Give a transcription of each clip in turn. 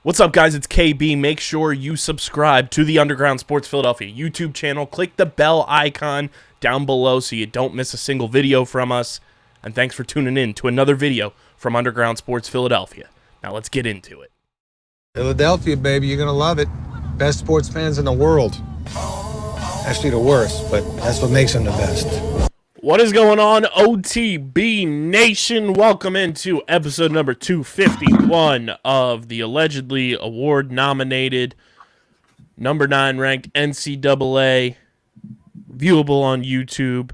What's up, guys? It's KB. Make sure you subscribe to the Underground Sports Philadelphia YouTube channel. Click the bell icon down below so you don't miss a single video from us. And thanks for tuning in to another video from Underground Sports Philadelphia. Now let's get into it. Philadelphia, baby, you're going to love it. Best sports fans in the world. Actually, the worst, but that's what makes them the best. What is going on, OTB Nation? Welcome into episode number 251 of the allegedly award-nominated, number 9 ranked NCAA, viewable on YouTube.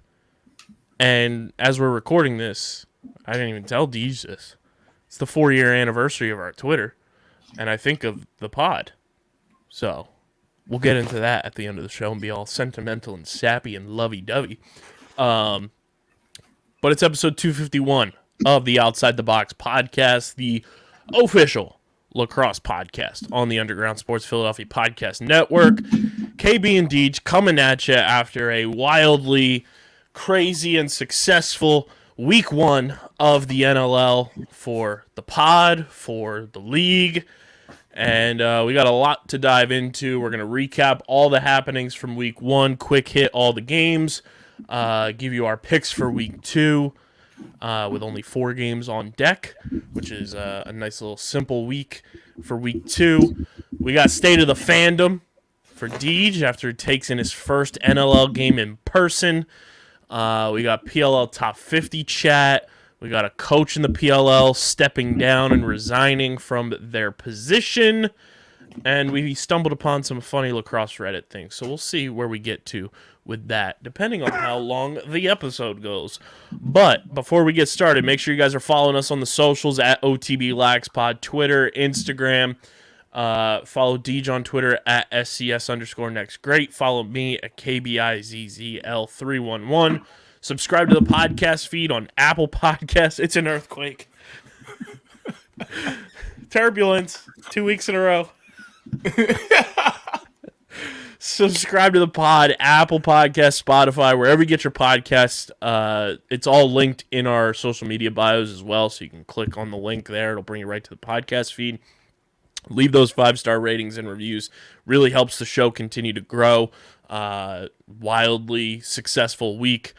And as we're recording this, I didn't even tell Deej this. It's the 4-year anniversary of our Twitter, and I think of the pod. So we'll get into that at the end of the show and be all sentimental and sappy and lovey-dovey. But it's episode 251 of the Outside the Box podcast, the official lacrosse podcast on the Underground Sports Philadelphia Podcast Network. KB and Deej coming at you after a wildly crazy and successful week one of the NLL for the pod, for the league. And we got a lot to dive into. We're going to recap all the happenings from week one, quick hit all the games, give you our picks for week two with only 4 games on deck, which is a nice little simple week for week two. We got State of the Fandom for Deej after he takes in his first NLL game in person. We got PLL Top 50 chat. We got a coach in the PLL stepping down and resigning from their position. And we stumbled upon some funny lacrosse Reddit things. So we'll see where we get to with that, depending on how long the episode goes. But before we get started, make sure you guys are following us on the socials at OTBLaxPod, Twitter, Instagram. Follow Deej on Twitter at SCS_NextGreat. Follow me at KBIZZL311. Subscribe to the podcast feed on Apple Podcasts. It's an earthquake. Turbulence. 2 weeks in a row. Subscribe to the pod, Apple Podcasts, Spotify, wherever you get your podcasts. It's all linked in our social media bios as well, so you can click on the link there. It'll bring you right to the podcast feed. Leave those 5-star ratings and reviews. Really helps the show continue to grow. Wildly successful week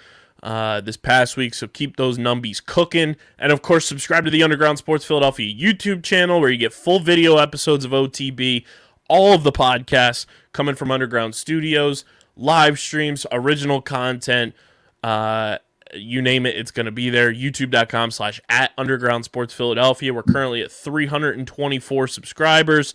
this past week, so keep those numbies cooking. And of course, subscribe to the Underground Sports Philadelphia YouTube channel where you get full video episodes of OTB, all of the podcasts coming from Underground Studios, live streams, original content, you name it, it's going to be there. YouTube.com/@Underground Sports Philadelphia. We're currently at 324 subscribers.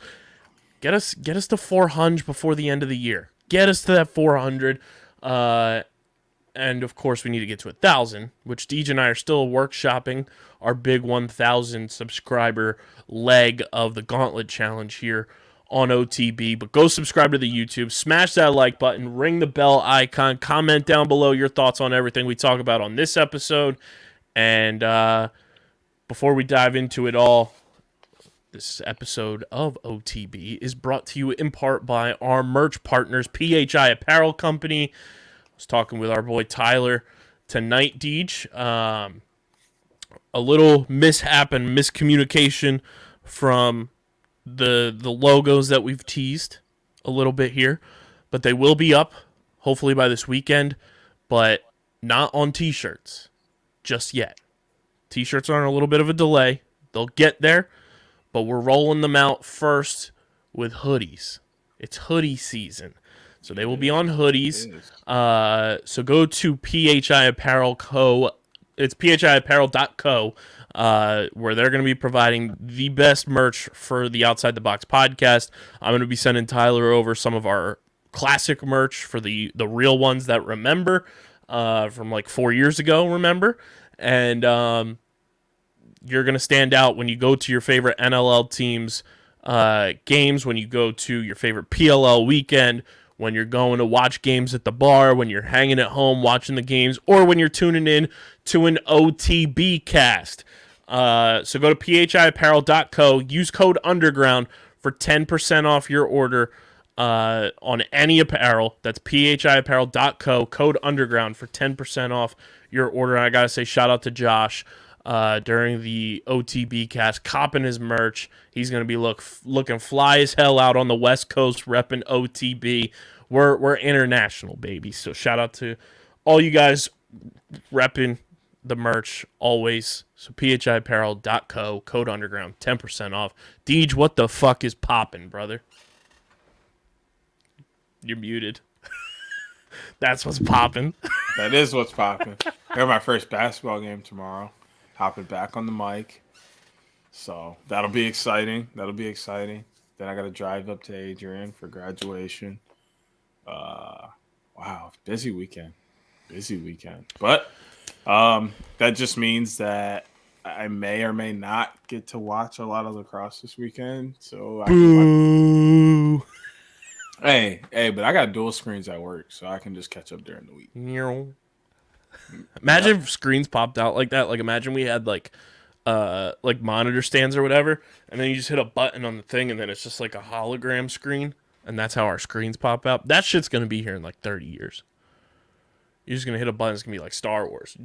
Get us to 400 before the end of the year. Get us to that 400. And of course, we need to get to 1,000, which Deej and I are still workshopping our big 1,000 subscriber leg of the Gauntlet Challenge here on OTB. But go subscribe to the YouTube, smash that like button, ring the bell icon, comment down below your thoughts on everything we talk about on this episode. And before we dive into it all, this episode of OTB is brought to you in part by our merch partners, PHI Apparel Company. I was talking with our boy Tyler tonight, Deej. A little mishap and miscommunication from the logos that we've teased a little bit here, but they will be up hopefully by this weekend, but not on t-shirts just yet. T-shirts are on a little bit of a delay. They'll get there, but we're rolling them out first with hoodies. It's hoodie season. So they will be on hoodies. So go to PHI Apparel Co. It's phiapparel.co, where they're going to be providing the best merch for the Outside the Box podcast. I'm going to be sending Tyler over some of our classic merch for the real ones that remember from like 4 years ago, remember? And you're going to stand out when you go to your favorite NLL teams games, when you go to your favorite PLL weekend, when you're going to watch games at the bar, when you're hanging at home watching the games, or when you're tuning in to an OTB cast. So go to phiapparel.co, use code underground for 10% off your order on any apparel. That's phiapparel.co, code underground for 10% off your order. And I got to say shout out to Josh during the OTB cast, copping his merch. He's going to be looking fly as hell out on the West Coast repping OTB. We're international, baby. So shout out to all you guys repping the merch always. So phiapparel.co, code underground, 10% off. Deej, what the fuck is popping, brother? You're muted. That's what's popping. That is what's popping. I got my first basketball game tomorrow. Hopping back on the mic. So that'll be exciting. Then I got to drive up to Adrian for graduation. Wow, busy weekend. But that just means that I may or may not get to watch a lot of lacrosse this weekend. So Boo. Hey, but I got dual screens at work, so I can just catch up during the week. Imagine if screens popped out like that. Like, imagine we had like monitor stands or whatever, and then you just hit a button on the thing, and then it's just like a hologram screen, and that's how our screens pop out. That shit's gonna be here in like 30 years. You're just gonna hit a button. It's gonna be like Star Wars,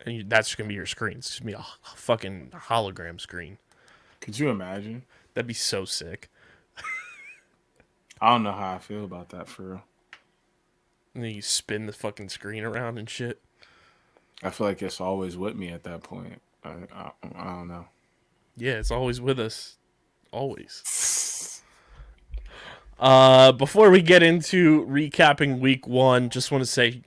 and that's gonna be your screen. It's just gonna be a fucking hologram screen. Could you imagine? That'd be so sick. I don't know how I feel about that for real. And then you spin the fucking screen around and shit. I feel like it's always with me at that point. I don't know. Yeah, it's always with us. Always. Before we get into recapping week 1, just want to say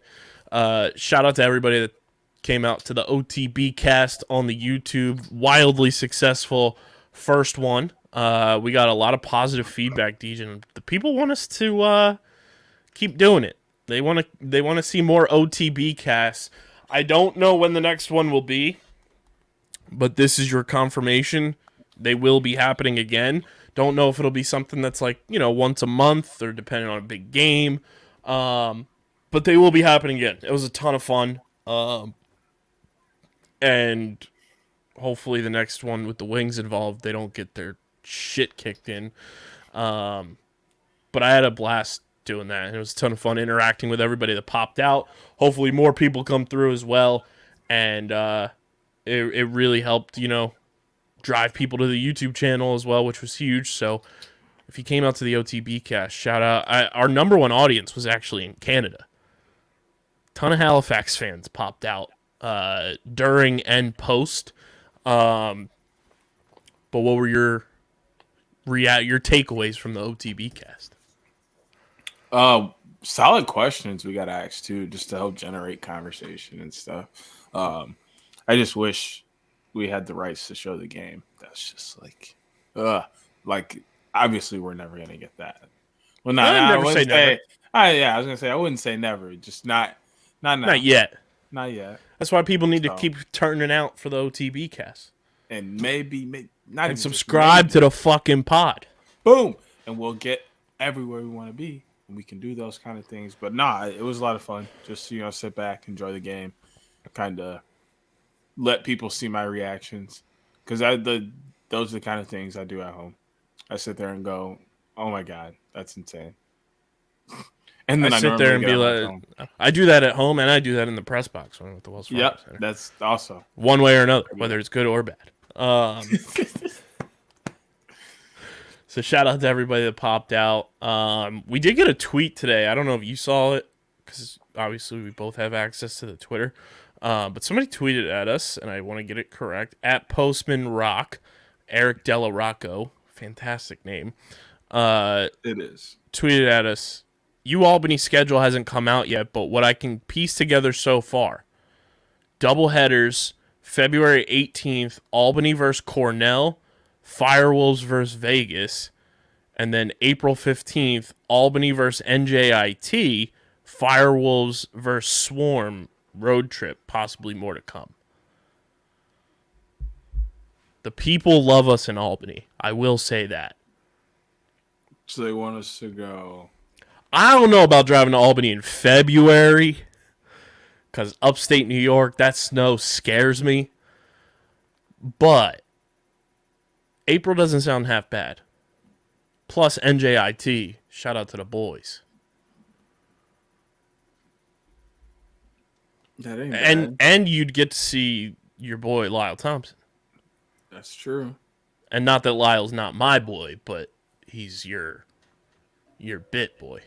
shout out to everybody that came out to the OTB cast on the YouTube. Wildly successful first one. We got a lot of positive feedback, DJ, and the people want us to keep doing it. They want to see more OTB casts. I don't know when the next one will be, but this is your confirmation. They will be happening again. Don't know if it'll be something that's like, once a month or depending on a big game. But they will be happening again. It was a ton of fun. And hopefully the next one with the Wings involved, they don't get their shit kicked in. But I had a blast doing that. It was a ton of fun interacting with everybody that popped out. Hopefully more people come through as well. And it really helped, drive people to the YouTube channel as well, which was huge. So if you came out to the OTB cast, shout out. Our number one audience was actually in Canada. Ton of Halifax fans popped out during and post. But what were your takeaways from the OTB cast? Solid questions we got asked too, just to help generate conversation and stuff. I just wish we had the rights to show the game. That's just like obviously we're never gonna get that. Well, I was gonna say I wouldn't say never, just not yet. Not yet. That's why people need to keep turning out for the OTB cast. And maybe not and even subscribe to the fucking pod. Boom. And we'll get everywhere we want to be. And we can do those kind of things. But it was a lot of fun. Just, sit back, enjoy the game. Kind of let people see my reactions. Because those are the kind of things I do at home. I sit there and go, oh my God, that's insane. And then I sit there and be like, I do that at home and I do that in the press box when I'm at the Wells Fargo Center. That's also one way or another, whether it's good or bad. So shout out to everybody that popped out. We did get a tweet today. I don't know if you saw it because obviously we both have access to the Twitter. But somebody tweeted at us, and I want to get it correct, at Postman Rock, Eric Della Rocco, fantastic name. It is. Tweeted at us, Albany schedule hasn't come out yet, but what I can piece together so far, doubleheaders, February 18th, Albany versus Cornell, Firewolves versus Vegas, and then April 15th, Albany versus NJIT, Firewolves versus Swarm, road trip, possibly more to come. The people love us in Albany. I will say that. So they want us to go. I don't know about driving to Albany in February because upstate New York, that snow scares me. But April doesn't sound half bad. Plus NJIT, shout out to the boys. That ain't bad. And you'd get to see your boy Lyle Thompson. That's true. And not that Lyle's not my boy, but he's your bit boy.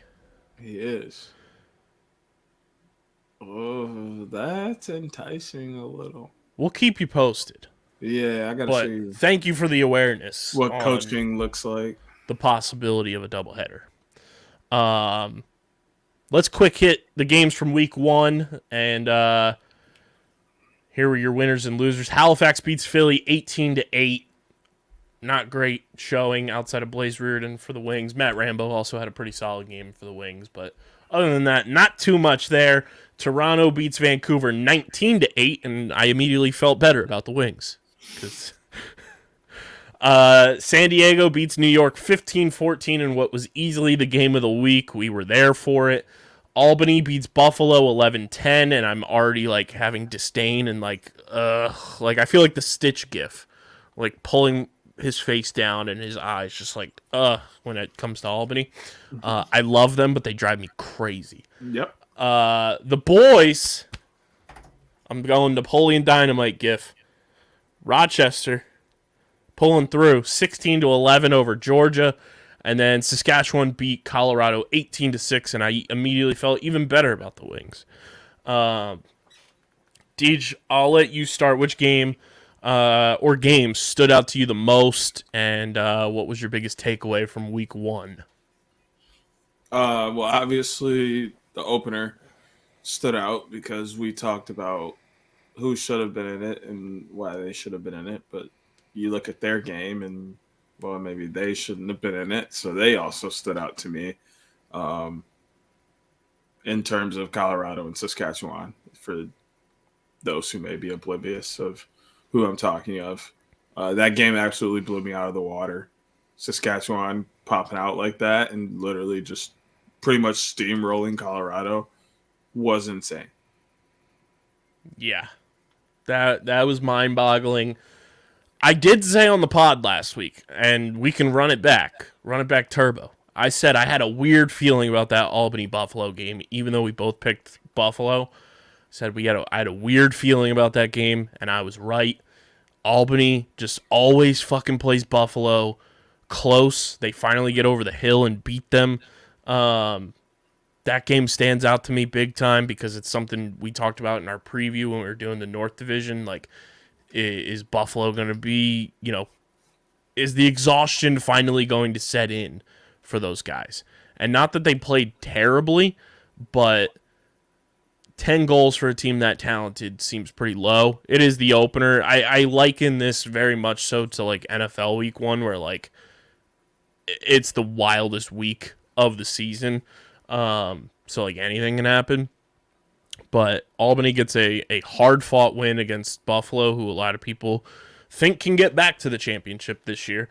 He is. Oh, that's enticing a little. We'll keep you posted. Yeah, I gotta But see thank you for the awareness what on coaching looks like. the possibility of a doubleheader. Let's quick hit the games from week 1, and here were your winners and losers. Halifax beats Philly 18-8. Not great showing outside of Blaze Reardon for the Wings. Matt Rambo also had a pretty solid game for the Wings, but other than that, not too much there. Toronto beats Vancouver 19-8, and I immediately felt better about the Wings. Because San Diego beats New York 15-14 in what was easily the game of the week. We were there for it. Albany beats Buffalo 11-10, and I'm already like having disdain and like I feel like the Stitch gif, like pulling his face down and his eyes just like when it comes to Albany. I love them, but they drive me crazy. Yep. The boys, I'm going Napoleon Dynamite gif. Rochester pulling through 16-11 over Georgia, and then Saskatchewan beat Colorado 18-6, and I immediately felt even better about the Wings. Deej, I'll let you start. Which game or games stood out to you the most, and what was your biggest takeaway from week 1? Well, obviously the opener stood out because we talked about who should have been in it and why they should have been in it. But you look at their game and, well, maybe they shouldn't have been in it. So they also stood out to me in terms of Colorado and Saskatchewan, for those who may be oblivious of who I'm talking of. That game absolutely blew me out of the water. Saskatchewan popping out like that and literally just pretty much steamrolling Colorado was insane. Yeah, that was mind-boggling. I did say on the pod last week, and we can run it back turbo. I said I had a weird feeling about that Albany-Buffalo game, even though we both picked Buffalo. Said I had a weird feeling about that game, and I was right. Albany just always fucking plays Buffalo close. They finally get over the hill and beat them. That game stands out to me big time because it's something we talked about in our preview when we were doing the North Division. Like, is Buffalo going to be, is the exhaustion finally going to set in for those guys? And not that they played terribly, but 10 goals for a team that talented seems pretty low. It is the opener. I liken this very much so to like NFL week 1, where like it's the wildest week of the season. So like anything can happen. But Albany gets a hard-fought win against Buffalo, who a lot of people think can get back to the championship this year.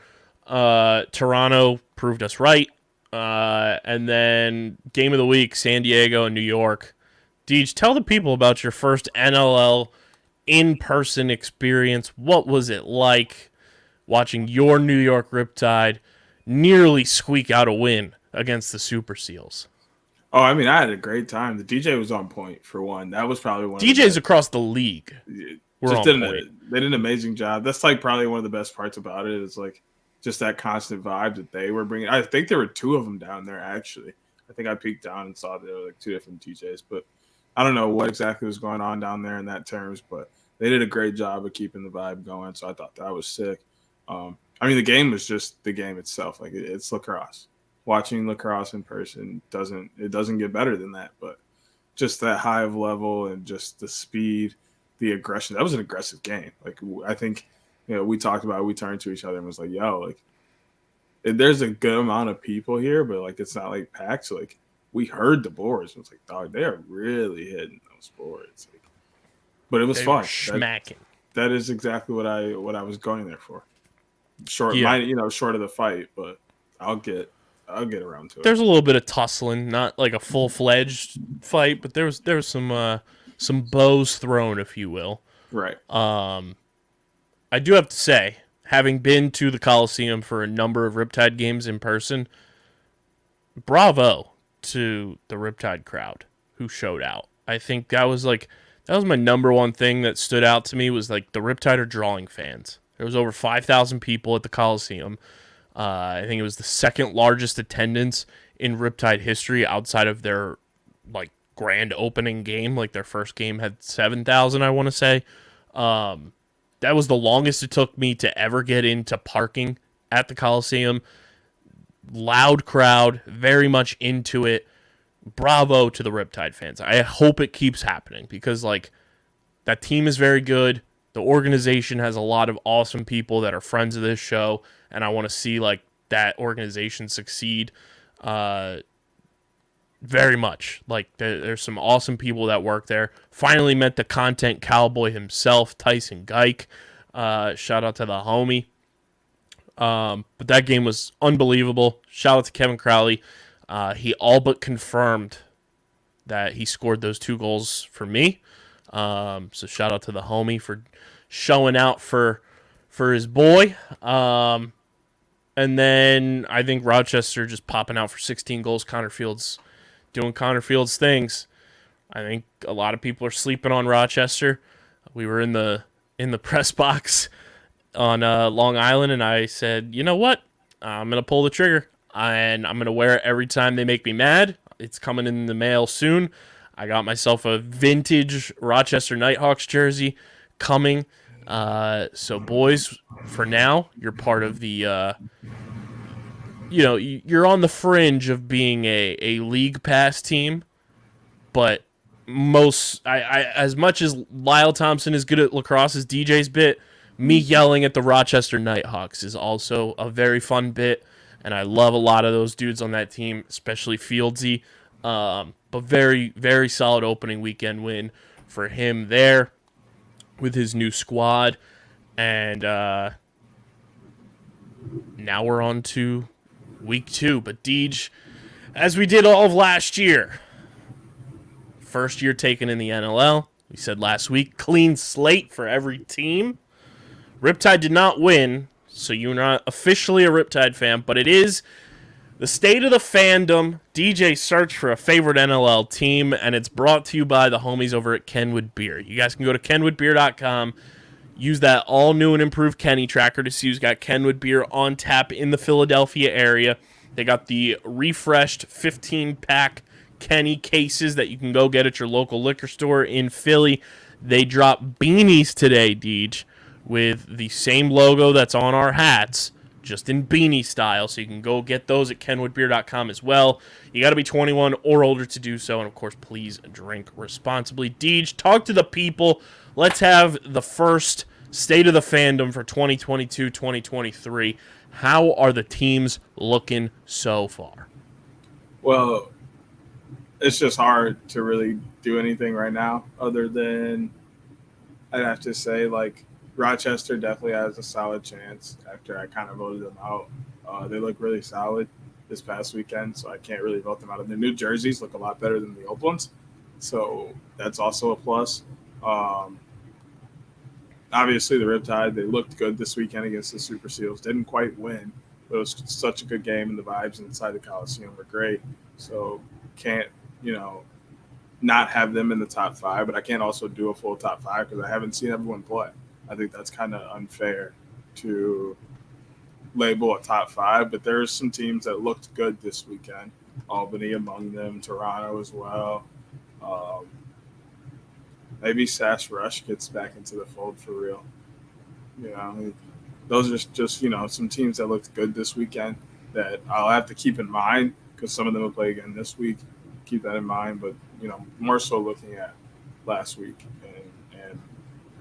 Toronto proved us right. And then game of the week, San Diego and New York. Deej, tell the people about your first NLL in-person experience. What was it like watching your New York Riptide nearly squeak out a win against the Super Seals? Oh, I mean, I had a great time. The DJ was on point, for one. That was probably one of DJs across the league were on point. They did an amazing job. That's like probably one of the best parts about it, is like just that constant vibe that they were bringing. I think there were 2 of them down there, actually. I think I peeked down and saw there were like 2 different DJs, but I don't know what exactly was going on down there in that terms, but they did a great job of keeping the vibe going. So I thought that was sick. I mean, the game was just the game itself. Like, it's lacrosse. Watching lacrosse in person doesn't get better than that. But just that high of level and just the speed, the aggression. That was an aggressive game. Like, I think, we talked about it, we turned to each other and was like, yo, like, there's a good amount of people here, but like it's not like packed. So like we heard the boards. It was like, dog, they are really hitting those boards. Like, but it was fun. Smacking. That is exactly what I was going there for. Short of the fight, but I'll get around to it. There's a little bit of tussling, not like a full-fledged fight, but there was some bows thrown, if you will. Right. I do have to say, having been to the Coliseum for a number of Riptide games in person, bravo to the Riptide crowd who showed out. I think that was like That was my number one thing that stood out to me was like the Riptide are drawing fans. There was over 5,000 people at the Coliseum. I think it was the second largest attendance in Riptide history outside of their like grand opening game. Like their first game had 7,000, I want to say. That was the longest it took me to ever get into parking at the Coliseum. Loud crowd, very much into it. Bravo to the Riptide fans. I hope it keeps happening because like that team is very good. The organization has a lot of awesome people that are friends of this show, and I want to see like that organization succeed very much. Like there's some awesome people that work there. Finally met the content cowboy himself, Tyson Geik. Shout out to the homie. But that game was unbelievable. Shout out to Kevin Crowley. He all but confirmed that he scored those 2 goals for me. So shout out to the homie for showing out for his boy. And then I think Rochester just popping out for 16 goals. Connor Fields doing Connor Fields things. I think a lot of people are sleeping on Rochester. We were in the press box on Long Island, and I said, you know what? I'm going to pull the trigger, and I'm going to wear it every time they make me mad. It's coming in the mail soon. I got myself a vintage Rochester Nighthawks jersey coming. So, boys, for now, you're part of the, you're on the fringe of being a league pass team, but as much as Lyle Thompson is good at lacrosse as DJ's bit, me yelling at the Rochester Nighthawks is also a very fun bit, and I love a lot of those dudes on that team, especially Fieldsy. But very, very solid opening weekend win for him there with his new squad. And now we're on to week 2. But Deej, as we did all of last year, first year taken in the NLL, we said last week, clean slate for every team. Riptide did not win, so you're not officially a Riptide fan, but it is the state of the fandom, DJ search for a favorite NLL team, and it's brought to you by the homies over at Kenwood Beer. You guys can go to kenwoodbeer.com, use that all-new and improved Kenny tracker to see who's got Kenwood Beer on tap in the Philadelphia area. They got the refreshed 15-pack Kenny cases that you can go get at your local liquor store in Philly. They dropped beanies today, Deej, with the same logo that's on our hats, just in beanie style, so you can go get those at kenwoodbeer.com as well. You got to be 21 or older to do so, and of course, please drink responsibly. Deej, talk to the people. Let's have the first state of the fandom for 2022-2023. How are the teams looking so far? Well, it's just hard to really do anything right now other than I'd have to say, like, Rochester definitely has a solid chance after I kind of voted them out. They look really solid this past weekend, so I can't really vote them out. And the new jerseys look a lot better than the old ones, so that's also a plus. Obviously, the Riptide, they looked good this weekend against the Super Seals. Didn't quite win, but it was such a good game, and the vibes inside the Coliseum were great. So can't, not have them in the top 5, but I can't also do a full top 5 because I haven't seen everyone play. I think that's kind of unfair to label a top 5, but there's some teams that looked good this weekend. Albany among them, Toronto as well. Maybe Sash Rush gets back into the fold for real. Those are just some teams that looked good this weekend that I'll have to keep in mind because some of them will play again this week. Keep that in mind, but more so looking at last week and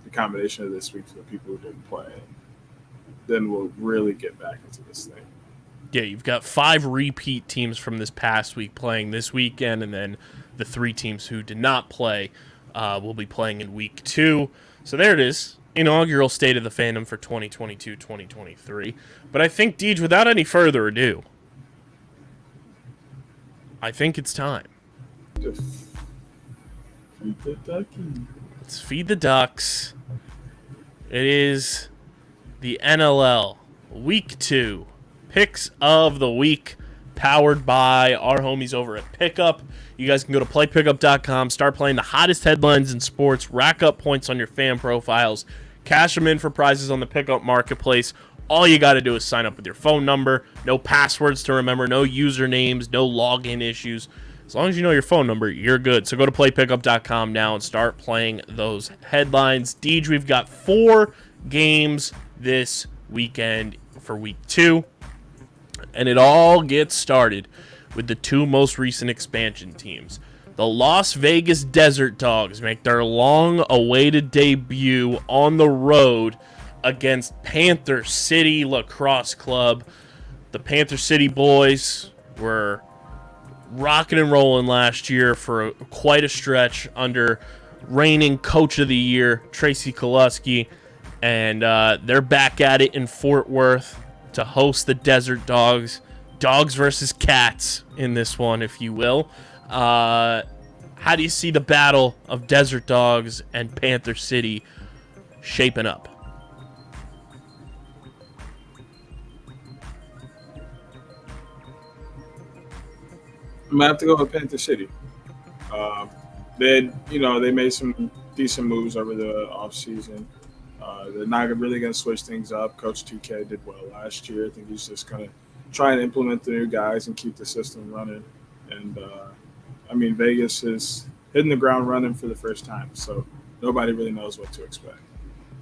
the combination of this week for the people who didn't play. Then we'll really get back into this thing. Yeah, you've got 5 repeat teams from this past week playing this weekend, and then the 3 teams who did not play will be playing in week 2. So there it is, inaugural State of the Fandom for 2022-2023. But I think, Deej, without any further ado, I think it's time. Feed the ducky. Let's feed the ducks. It is the NLL Week 2 Picks of the Week powered by our homies over at Pickup. You guys can go to playpickup.com, start playing the hottest headlines in sports, rack up points on your fan profiles, cash them in for prizes on the Pickup Marketplace. All you got to do is sign up with your phone number. No passwords to remember, no usernames, no login issues. As long as you know your phone number, you're good. So go to playpickup.com now and start playing those headlines. Deej, we've got 4 games this weekend for week 2. And it all gets started with the 2 most recent expansion teams. The Las Vegas Desert Dogs make their long-awaited debut on the road against Panther City Lacrosse Club. The Panther City boys were rocking and rolling last year for quite a stretch under reigning Coach of the Year, Tracy Koluski. And they're back at it in Fort Worth to host the Desert Dogs. Dogs versus cats in this one, if you will. How do you see the battle of Desert Dogs and Panther City shaping up? I'm gonna have to go with Panther City. They made some decent moves over the offseason. They're not really going to switch things up. Coach TK did well last year. I think he's just going to try and implement the new guys and keep the system running. And, Vegas is hitting the ground running for the first time, so nobody really knows what to expect.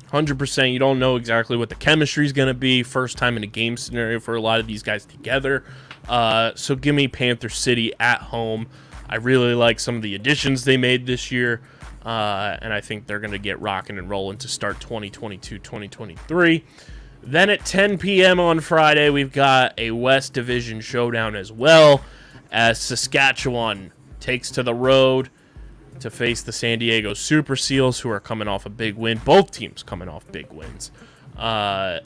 100%. You don't know exactly what the chemistry is going to be. First time in a game scenario for a lot of these guys together. So give me Panther City at home. I really like some of the additions they made this year. And I think they're going to get rocking and rolling to start 2022-2023. Then at 10 p.m. on Friday, we've got a West Division showdown as well, as Saskatchewan takes to the road to face the San Diego Super Seals, who are coming off a big win. Both teams coming off big wins. I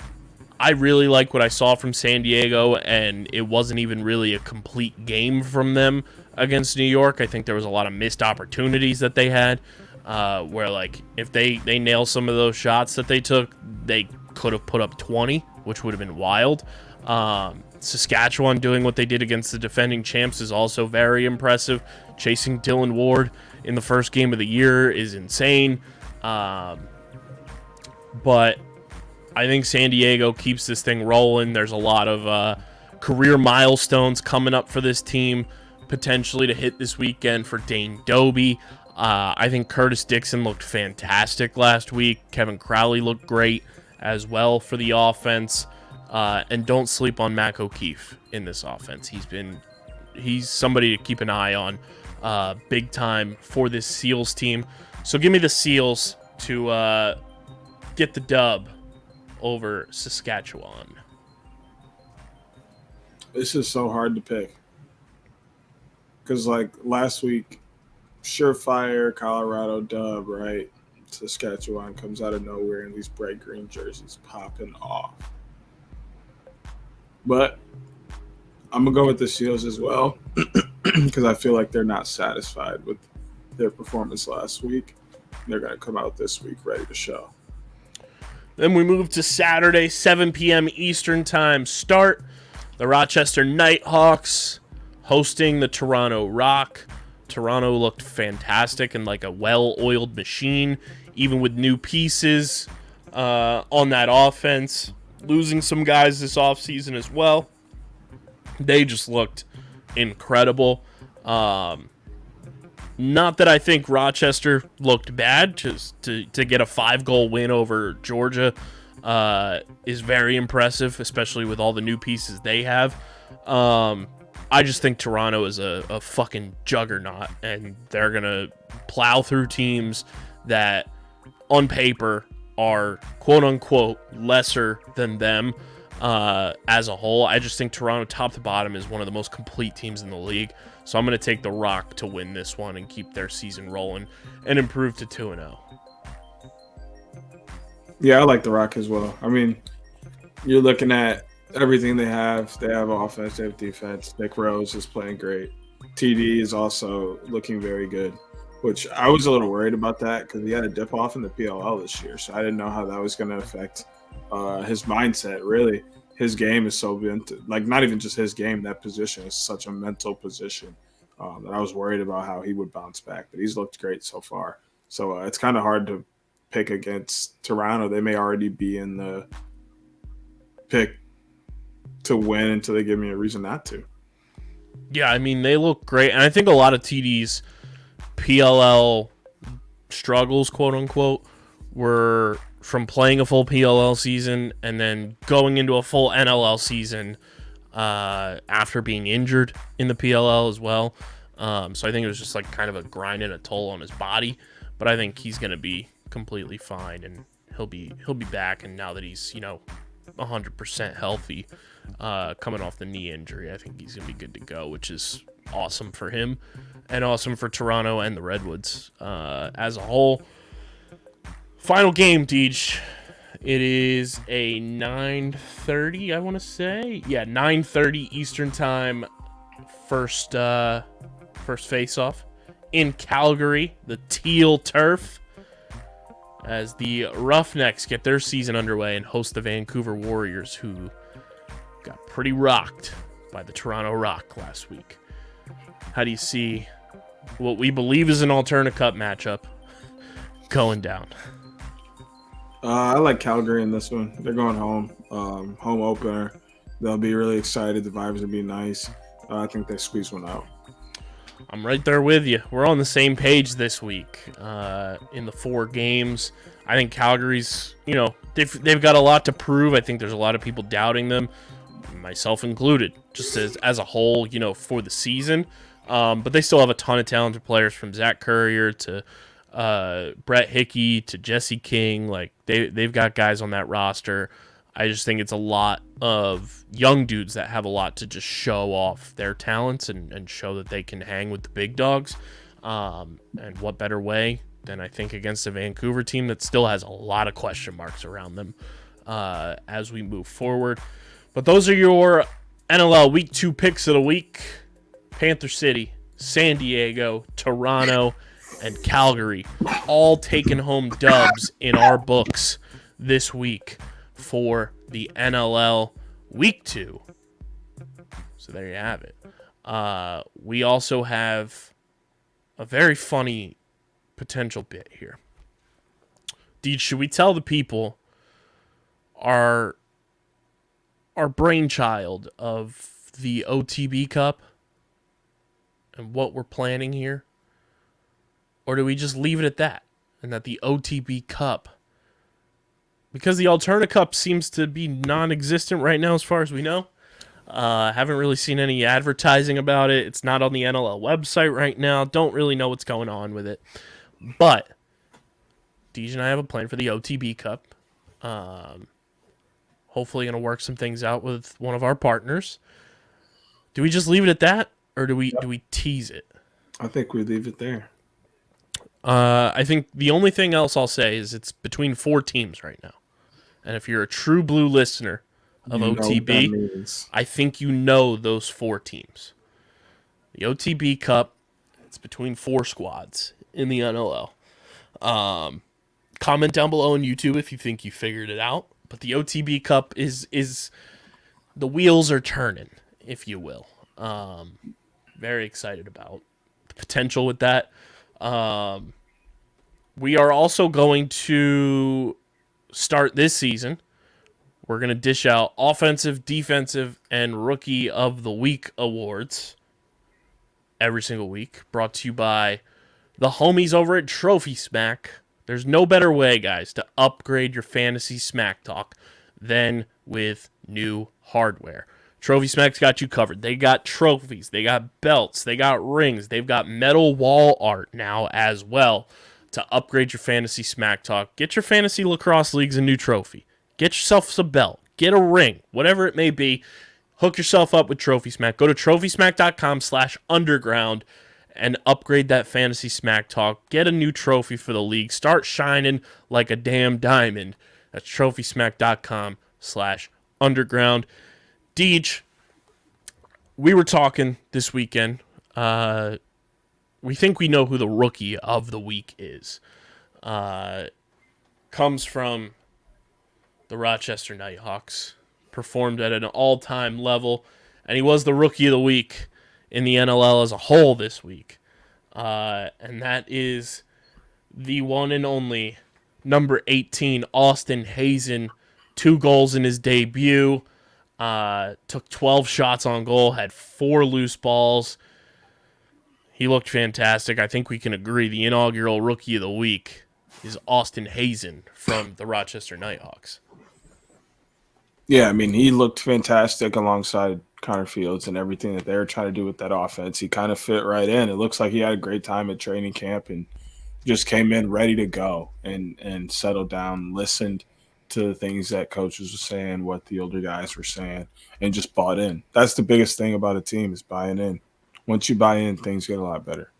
really like what I saw from San Diego, and it wasn't even really a complete game from them against New York. I think there was a lot of missed opportunities that they had, where, like, if they nail some of those shots that they took, they could have put up 20, which would have been wild. Saskatchewan doing what they did against the defending champs is also very impressive. Chasing Dylan Ward in the first game of the year is insane. But I think San Diego keeps this thing rolling. There's a lot of career milestones coming up for this team, potentially to hit this weekend for Dane Doby. I think Curtis Dixon looked fantastic last week. Kevin Crowley looked great as well for the offense. And don't sleep on Mac O'Keefe in this offense. He's somebody to keep an eye on big time for this Seals team. So give me the Seals to get the dub over Saskatchewan. This is so hard to pick. Because, like, last week, surefire Colorado dub, right? Saskatchewan comes out of nowhere in these bright green jerseys popping off. But I'm going to go with the Seals as well because I feel like they're not satisfied with their performance last week. They're going to come out this week ready to show. Then we move to Saturday, 7 p.m. Eastern Time start. The Rochester Nighthawks hosting the Toronto Rock. Toronto looked fantastic and like a well-oiled machine, even with new pieces on that offense. Losing some guys this offseason as well. They just looked incredible. Not that I think Rochester looked bad. Just to get a 5-goal win over Georgia is very impressive, especially with all the new pieces they have. I just think Toronto is a fucking juggernaut, and they're going to plow through teams that, on paper, are quote-unquote lesser than them as a whole. I just think Toronto, top to bottom, is one of the most complete teams in the league. So I'm going to take the Rock to win this one and keep their season rolling and improve to 2-0. Yeah, I like the Rock as well. I mean, you're looking at everything they have. They have offense, they have defense. Nick Rose is playing great. TD is also looking very good, which I was a little worried about that because he had a dip off in the PLL this year. So I didn't know how that was going to affect his mindset, really. his game is so like not even just his game. That position is such a mental position that I was worried about how he would bounce back. But he's looked great so far. So it's kind of hard to pick against Toronto. They may already be in the pick to win until they give me a reason not to. Yeah, I mean, they look great. And I think a lot of TD's PLL struggles, quote unquote, were from playing a full PLL season and then going into a full NLL season after being injured in the PLL as well. So I think it was just like kind of a grind and a toll on his body. But I think he's going to be completely fine, and he'll be back. And now that he's 100% healthy, coming off the knee injury, I think he's going to be good to go, which is awesome for him and awesome for Toronto and the Redwoods as a whole. Final game, Deej. It is a 9:30, I want to say. Yeah, 9:30 Eastern Time first face-off in Calgary, the Teal Turf, as the Roughnecks get their season underway and host the Vancouver Warriors, who got pretty rocked by the Toronto Rock last week. How do you see what we believe is an Alterna Cup matchup going down? I like Calgary in this one. They're going home. Home opener. They'll be really excited. The vibes will be nice. I think they squeeze one out. I'm right there with you. We're on the same page this week in the 4 games. I think Calgary's, they've got a lot to prove. I think there's a lot of people doubting them, myself included, just as a whole, for the season. But they still have a ton of talented players, from Zach Currier to Brett Hickey to Jesse King. Like they've got guys on that roster. I just think it's a lot of young dudes that have a lot to just show off their talents and show that they can hang with the big dogs. And what better way than, I think, against a Vancouver team that still has a lot of question marks around them as we move forward. But those are your NLL Week 2 picks of the week. Panther City, San Diego, Toronto, and Calgary all taking home dubs in our books this week for the NLL Week 2. So there you have it. We also have a very funny potential bit here. Deej, should we tell the people our brainchild of the OTB Cup and what we're planning here? Or do we just leave it at that? And that the OTB Cup, because the Alterna Cup seems to be non-existent right now as far as we know. Haven't really seen any advertising about it. It's not on the NLL website right now. Don't really know what's going on with it. But Deej and I have a plan for the OTB Cup. Hopefully going to work some things out with one of our partners. Do we just leave it at that? Or do we tease it? I think we leave it there. I think the only thing else I'll say is it's between 4 teams right now. And if you're a true blue listener of OTB, I think you know those 4 teams. The OTB Cup, it's between 4 squads in the NLL. Comment down below on YouTube if you think you figured it out. But the OTB Cup is the wheels are turning, if you will. Very excited about the potential with that. We are also going to start this season. We're going to dish out offensive, defensive, and rookie of the week awards every single week. Brought to you by the homies over at Trophy Smack. There's no better way, guys, to upgrade your fantasy smack talk than with new hardware. Trophy Smack's got you covered. They got trophies. They got belts. They got rings. They've got metal wall art now as well to upgrade your fantasy smack talk. Get your fantasy lacrosse leagues a new trophy. Get yourself a belt. Get a ring. Whatever it may be. Hook yourself up with Trophy Smack. Go to trophysmack.com/underground and upgrade that fantasy smack talk. Get a new trophy for the league. Start shining like a damn diamond. That's trophysmack.com/underground. Deej, we were talking this weekend. We think we know who the rookie of the week is. Comes from the Rochester Nighthawks. performed at an all-time level, and he was the Rookie of the Week in the NLL as a whole this week. And that is the one and only number 18, Austin Hazen. 2 goals in his debut. Took 12 shots on goal, had 4 loose balls. He looked fantastic. I think we can agree the inaugural Rookie of the Week is Austin Hazen from the Rochester Nighthawks. Yeah, I mean, he looked fantastic alongside Connor Fields and everything that they were trying to do with that offense. He kind of fit right in. It looks like he had a great time at training camp and just came in ready to go and settled down, listened to the things that coaches were saying, what the older guys were saying, and just bought in. That's the biggest thing about a team is buying in. Once you buy in, things get a lot better.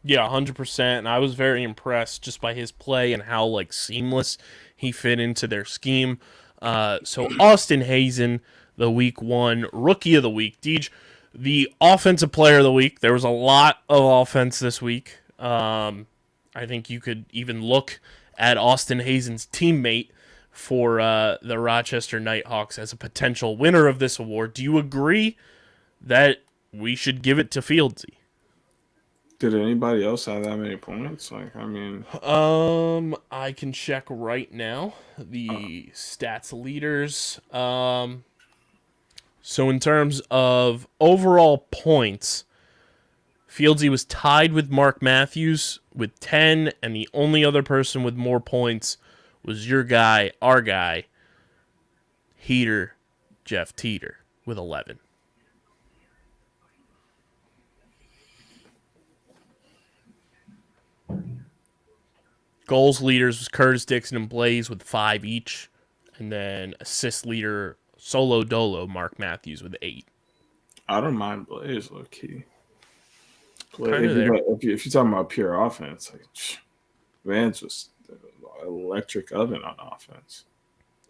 Yeah, 100%. And I was very impressed just by his play and how seamless he fit into their scheme. So Austin Hazen, the week 1 Rookie of the Week. Deej, the Offensive Player of the Week. There was a lot of offense this week. I think you could even look at Austin Hazen's teammate for the Rochester Nighthawks as a potential winner of this award. Do you agree that we should give it to Fieldsy? Did anybody else have that many points? I can check right now the stats leaders. So in terms of overall points, Fieldsy was tied with Mark Matthews with 10, and the only other person with more points was your guy, our guy, Heater, Jeff Teeter, with 11. Goals leaders was Curtis Dixon and Blaze with 5 each, and then assist leader Solo Dolo, Mark Matthews with 8. I don't mind Blaze, low key. There. If you're talking about pure offense, Vance was electric oven on offense.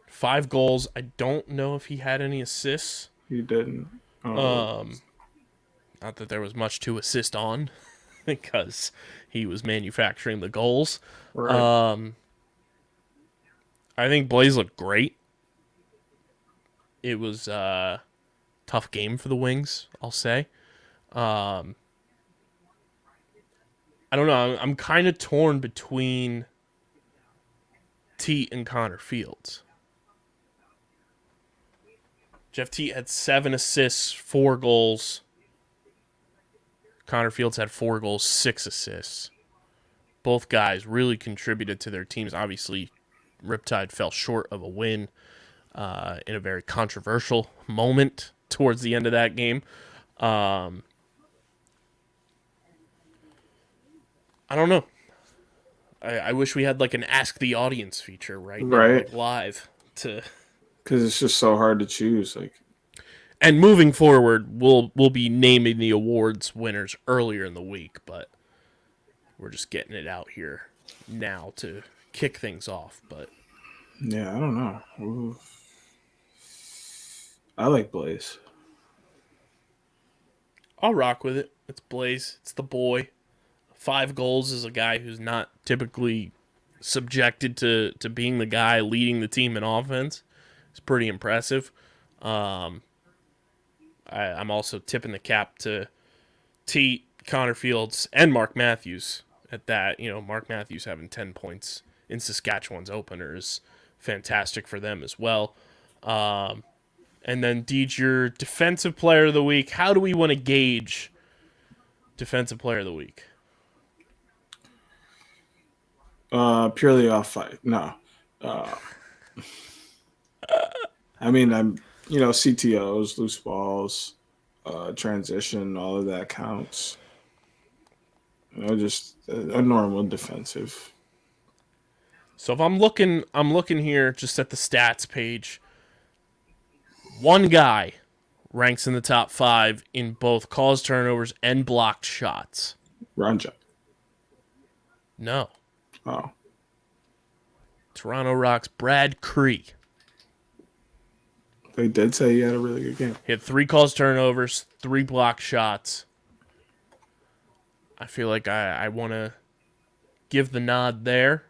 5 goals. I don't know if he had any assists. He didn't. Not that there was much to assist on because he was manufacturing the goals. Right. I think Blaze looked great. It was a tough game for the Wings, I'll say. I don't know. I'm kind of torn between Teat and Connor Fields. Jeff Teat had 7 assists, 4 goals. Connor Fields had 4 goals, 6 assists. Both guys really contributed to their teams. Obviously, Riptide fell short of a win in a very controversial moment towards the end of that game. I don't know. I wish we had an Ask the Audience feature right now, live to. Because it's just so hard to choose. And moving forward, we'll be naming the awards winners earlier in the week, but we're just getting it out here now to kick things off. But yeah, I don't know. Ooh. I like Blaze. I'll rock with it. It's Blaze. It's the boy. 5 goals is a guy who's not typically subjected to being the guy leading the team in offense. It's pretty impressive. I'm also tipping the cap to Teat, Connor Fields, and Mark Matthews at that. Mark Matthews having 10 points in Saskatchewan's opener is fantastic for them as well. And then, Deej, your Defensive Player of the Week. How do we want to gauge Defensive Player of the Week? Purely off fight. No. I mean, CTOs, loose balls, transition, all of that counts. Just a normal defensive. So if I'm looking here just at the stats page. One guy ranks in the top 5 in both caused turnovers and blocked shots. Ronja. No. Oh. Toronto Rock's Brad Cree. They did say he had a really good game. He had 3 caused turnovers, 3 blocked shots. I feel like I want to give the nod there.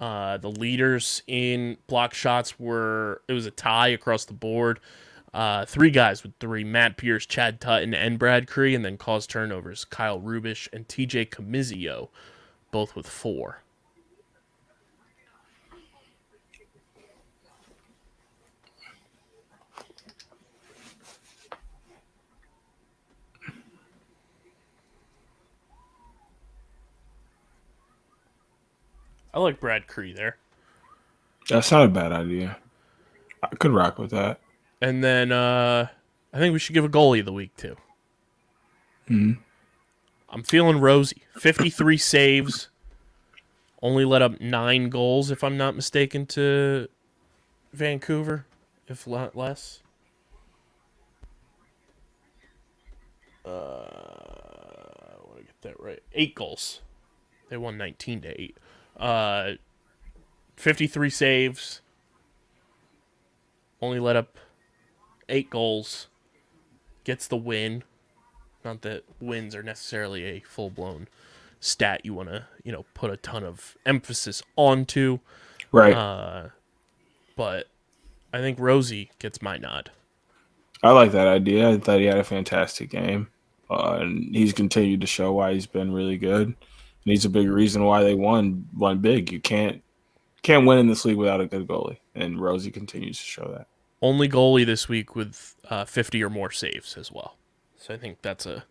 The leaders in block shots it was a tie across the board. Three guys with three: Matt Pierce, Chad Tutton, and Brad Cree, and then caused turnovers: Kyle Rubish and TJ Camizio, both with four. I like Brad Cree there. That's not a bad idea. I could rock with that. And then I think we should give a goalie of the week too. Mm-hmm. I'm feeling Rosie. 53 saves. Only let up 9 goals, if I'm not mistaken, to Vancouver, if not less. I want to get that right. 8 goals. They won 19-8. 53 saves. Only let up 8 goals. Gets the win. Not that wins are necessarily a full-blown stat you want to, put a ton of emphasis onto. Right. But I think Rosie gets my nod. I like that idea. I thought he had a fantastic game. And he's continued to show why he's been really good. And he's a big reason why they won big. You can't win in this league without a good goalie. And Rosie continues to show that. Only goalie this week with 50 or more saves as well. So I think that's a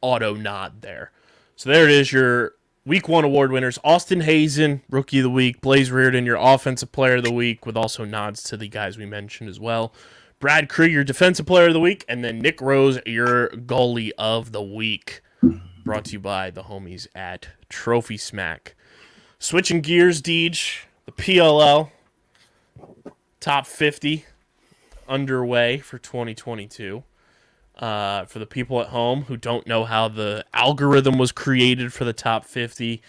auto nod there. So there it is, your Week 1 award winners. Austin Hazen, Rookie of the Week. Blaze Reardon, your Offensive Player of the Week, with also nods to the guys we mentioned as well. Brad Krieger, your Defensive Player of the Week. And then Nick Rose, your Goalie of the Week. Brought to you by the homies at Trophy Smack. Switching gears, Deej. The PLL Top 50 underway for 2022. For the people at home who don't know how the algorithm was created for the top 50,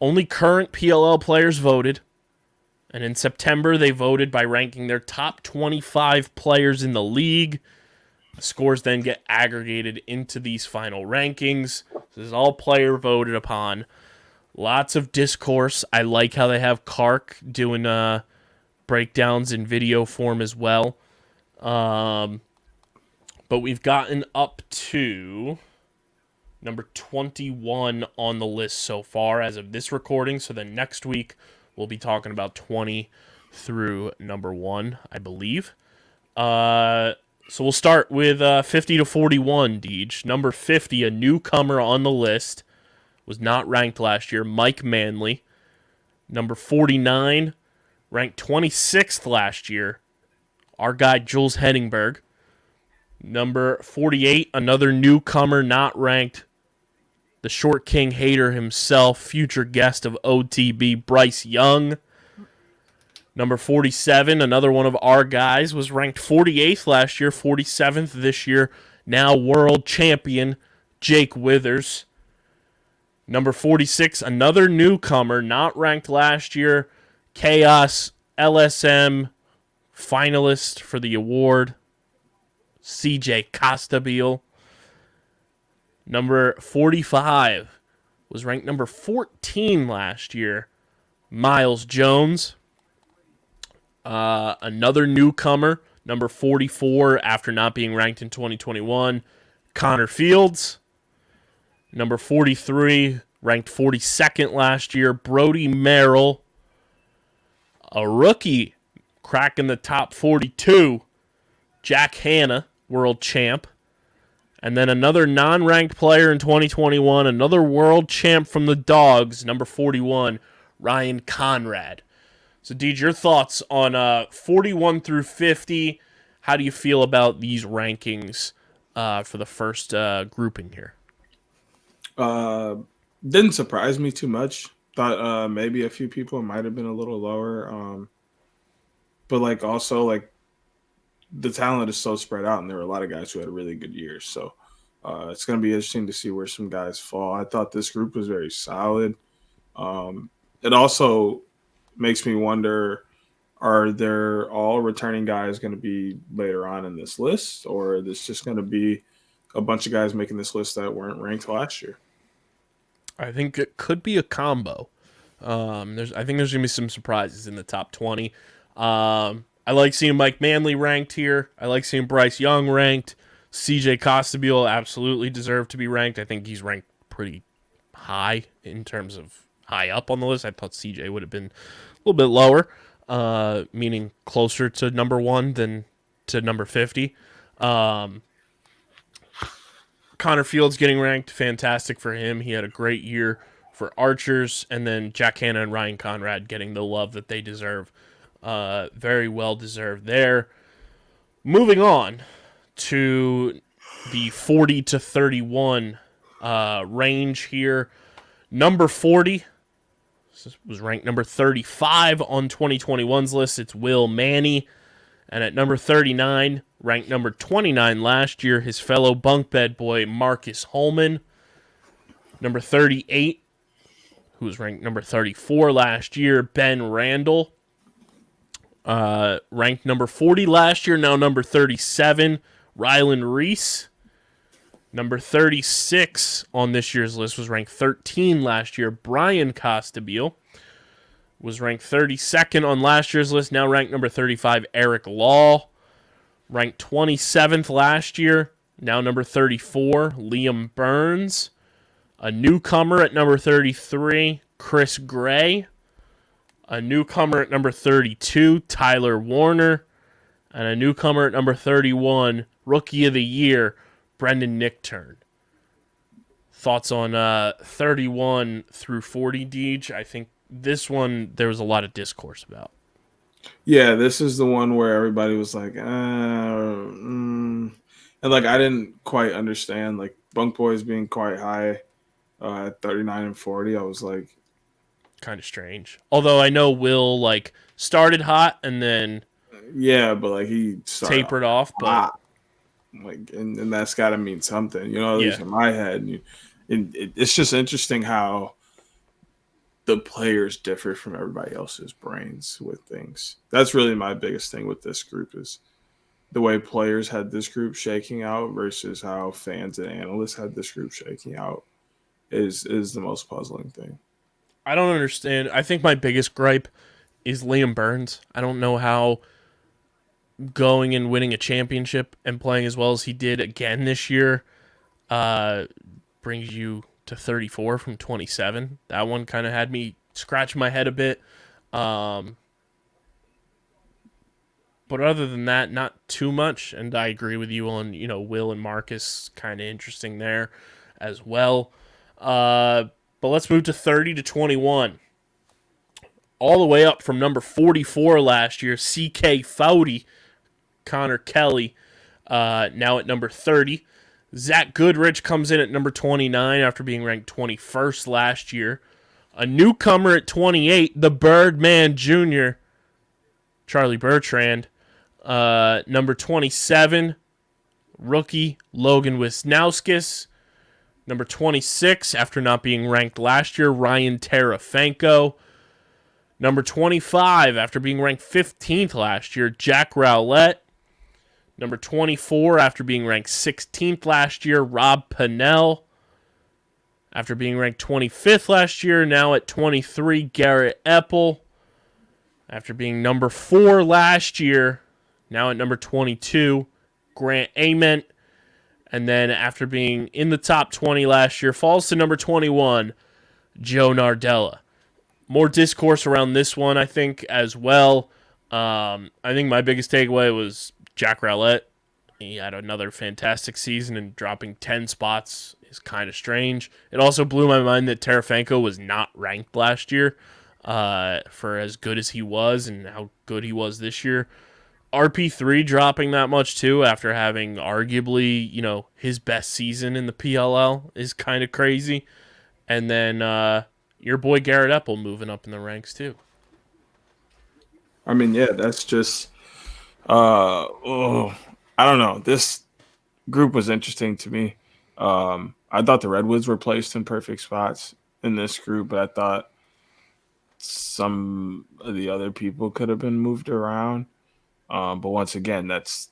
only current PLL players voted. And in September, they voted by ranking their top 25 players in the league. The scores then get aggregated into these final rankings. This is all player voted upon. Lots of discourse. I like how they have Kark doing breakdowns in video form as well. But we've gotten up to number 21 on the list so far as of this recording. So then next week, we'll be talking about 20 through number 1, I believe. So we'll start with 50 to 41, Deej. Number 50, a newcomer on the list, was not ranked last year, Mike Manley. Number 49, ranked 26th last year, our guy Jules Henningberg. Number 48, another newcomer not ranked, the Short King hater himself, future guest of OTB, Bryce Young. Number 47, another one of our guys, was ranked 48th last year, 47th this year, now world champion, Jake Withers. Number 46, another newcomer, not ranked last year, Chaos LSM finalist for the award, CJ Costabile. Number 45 was ranked number 14 last year, Miles Jones. Another newcomer, number 44, after not being ranked in 2021, Connor Fields. Number 43, ranked 42nd last year, Brody Merrill. A rookie cracking the top 42, Jack Hanna, world champ. And then another non-ranked player in 2021, another world champ from the Dogs, number 41, Ryan Conrad. So, Deej, your thoughts on 41 through 50. How do you feel about these rankings for the first grouping here? Didn't surprise me too much. Thought maybe a few people might have been a little lower. But also the talent is so spread out, and there were a lot of guys who had really good years. So it's going to be interesting to see where some guys fall. I thought this group was very solid. It also makes me wonder, are there all returning guys going to be later on in this list, or is this just going to be a bunch of guys making this list that weren't ranked last year? I think it could be a combo. I think there's gonna be some surprises in the top 20. I like seeing Mike Manley ranked here. I like seeing Bryce Young ranked. CJ Costabile absolutely deserved to be ranked. I think he's ranked pretty high in terms of high up on the list. I thought CJ would have been a little bit lower, meaning closer to number 1 than to number 50. Connor Fields getting ranked, fantastic for him. He had a great year for Archers, and then Jack Hanna and Ryan Conrad getting the love that they deserve. Very well deserved there. Moving on to the 40 to 31 range here. Number 40 was ranked number 35 on 2021's list. It's Will Manny. And at number 39, ranked number 29 last year, his fellow bunk bed boy, Marcus Holman. Number 38, who was ranked number 34 last year, Ben Randall. Ranked number 40 last year, now number 37, Rylan Reese. Number 36 on this year's list was ranked 13 last year, Brian Costabile. Was ranked 32nd on last year's list, now ranked number 35, Eric Law. Ranked 27th last year, now number 34, Liam Burns. A newcomer at number 33, Chris Gray. A newcomer at number 32, Tyler Warner. And a newcomer at number 31, Rookie of the Year, Brendan Nickturn. Thoughts on 31 through 40, Deej? I think this one, there was a lot of discourse about. Yeah, this is the one where everybody was like, and like I didn't quite understand like Bunk Boys being quite high at 39 and 40. I was like, kind of strange. Although I know Will like started hot and then yeah, but like he tapered off, but like and that's got to mean something, you know, at least in my head. And it's just interesting how the players differ from everybody else's brains with things. That's really my biggest thing with this group is the way players had this group shaking out versus how fans and analysts had this group shaking out is the most puzzling thing. I don't understand. I think my biggest gripe is Liam Burns. I don't know how going and winning a championship and playing as well as he did again this year brings you to 34 from 27. That one kind of had me scratch my head a bit. But other than that, not too much. And I agree with you on, Will and Marcus, kind of interesting there as well. But let's move to 30 to 21. All the way up from number 44 last year, CK Foudy, Connor Kelly, now at number 30. Zach Goodrich comes in at number 29 after being ranked 21st last year. A newcomer at 28, the Birdman Jr., Charlie Bertrand. Number 27, rookie Logan Wisnauskas. Number 26, after not being ranked last year, Ryan Terafenko. Number 25, after being ranked 15th last year, Jack Rowlett. Number 24, after being ranked 16th last year, Rob Pennell. After being ranked 25th last year, now at 23, Garrett Epple. After being number 4 last year, now at number 22, Grant Ament. And then after being in the top 20 last year, falls to number 21, Joe Nardella. More discourse around this one, I think, as well. I think my biggest takeaway was Jack Rowlett. He had another fantastic season, and dropping 10 spots is kind of strange. It also blew my mind that Terafenko was not ranked last year for as good as he was and how good he was this year. RP3 dropping that much too after having arguably, his best season in the PLL is kind of crazy. And then your boy Garrett Epple moving up in the ranks too. I mean, yeah, that's just I don't know. This group was interesting to me. I thought the Redwoods were placed in perfect spots in this group, but I thought some of the other people could have been moved around. But once again, that's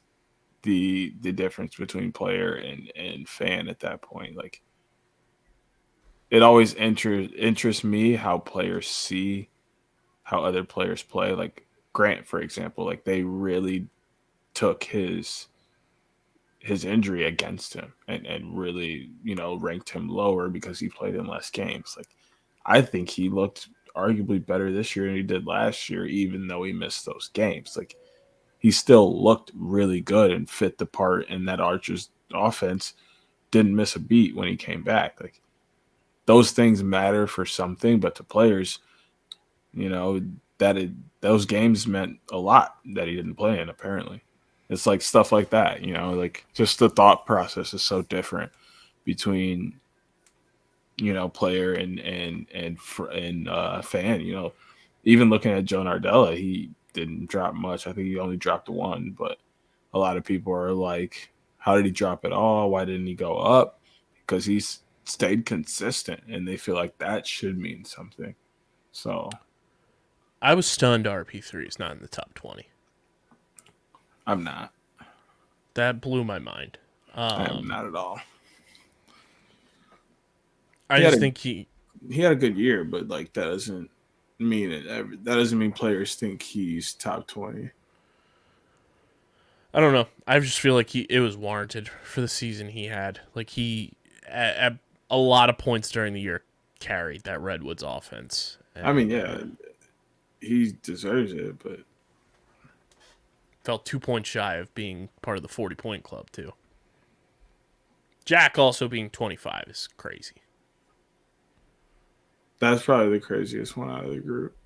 the difference between player and fan at that point. Like it always interests me how players see how other players play. Like Grant, for example, like they really took his injury against him and really, ranked him lower because he played in less games. Like I think he looked arguably better this year than he did last year, even though he missed those games. Like he still looked really good and fit the part in that Archer's offense. Didn't miss a beat when he came back. Like those things matter for something, but to players, you know, those games meant a lot that he didn't play in, apparently. It's like stuff like that, like just the thought process is so different between, player and fan. Even looking at Joe Nardella, he didn't drop much. I think he only dropped one, but a lot of people are like, how did he drop it all? Why didn't he go up? Because he's stayed consistent, and they feel like that should mean something. So I was stunned RP3 is not in the top 20. I'm not. That blew my mind. I am not at all. I just think he had a good year, but like that doesn't mean it. That doesn't mean players think he's top 20. I don't know. I just feel like it was warranted for the season he had. Like he, at a lot of points during the year, carried that Redwoods offense. And, I mean, yeah, he deserves it, but felt 2 points shy of being part of the 40-point club too. Jack also being 25 is crazy. That's probably the craziest one out of the group.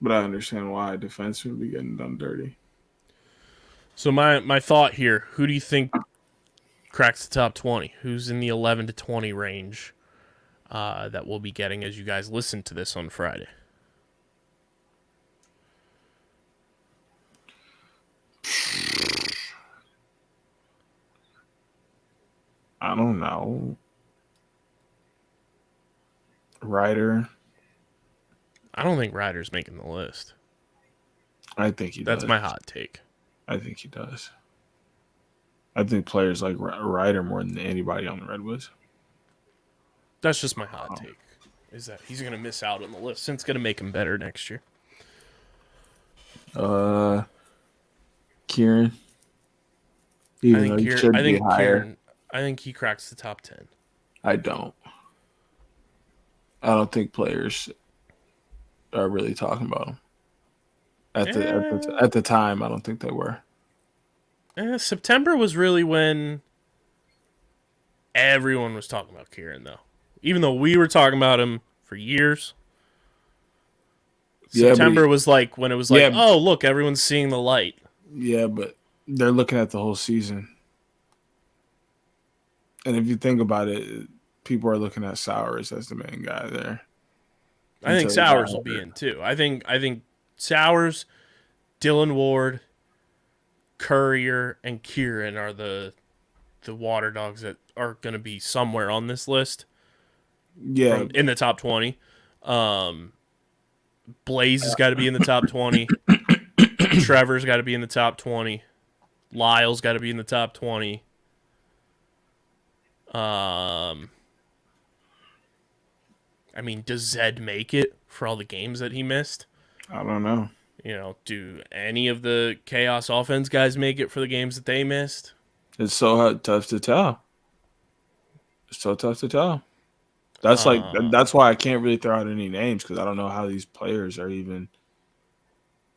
But I understand why defensemen be getting done dirty. So my thought here, who do you think cracks the top 20? Who's in the 11 to 20 range that we'll be getting as you guys listen to this on Friday? I don't know. Ryder. I don't think Ryder's making the list. I think he does. That's my hot take. I think he does. I think players like Ryder more than anybody on the Redwoods. That's just my hot take. Is that he's going to miss out on the list, and it's going to make him better next year. Kieran. I think he cracks the top 10. I don't. I don't think players are really talking about him. At the time, I don't think they were. September was really when everyone was talking about Kieran, though. Even though we were talking about him for years. September was like when it was like, oh, look, everyone's seeing the light. Yeah, but they're looking at the whole season. And if you think about it, people are looking at Sowers as the main guy there. I think Sowers will be in too. I think Sowers, Dylan Ward, Courier, and Kieran are the water dogs that are going to be somewhere on this list. Yeah, in the top 20. Blaze has got to be in the top 20. Trevor's got to be in the top 20. Lyle's got to be in the top 20. I mean, does Zed make it for all the games that he missed? I don't know. Do any of the Chaos Offense guys make it for the games that they missed? It's so tough to tell. That's that's why I can't really throw out any names because I don't know how these players are even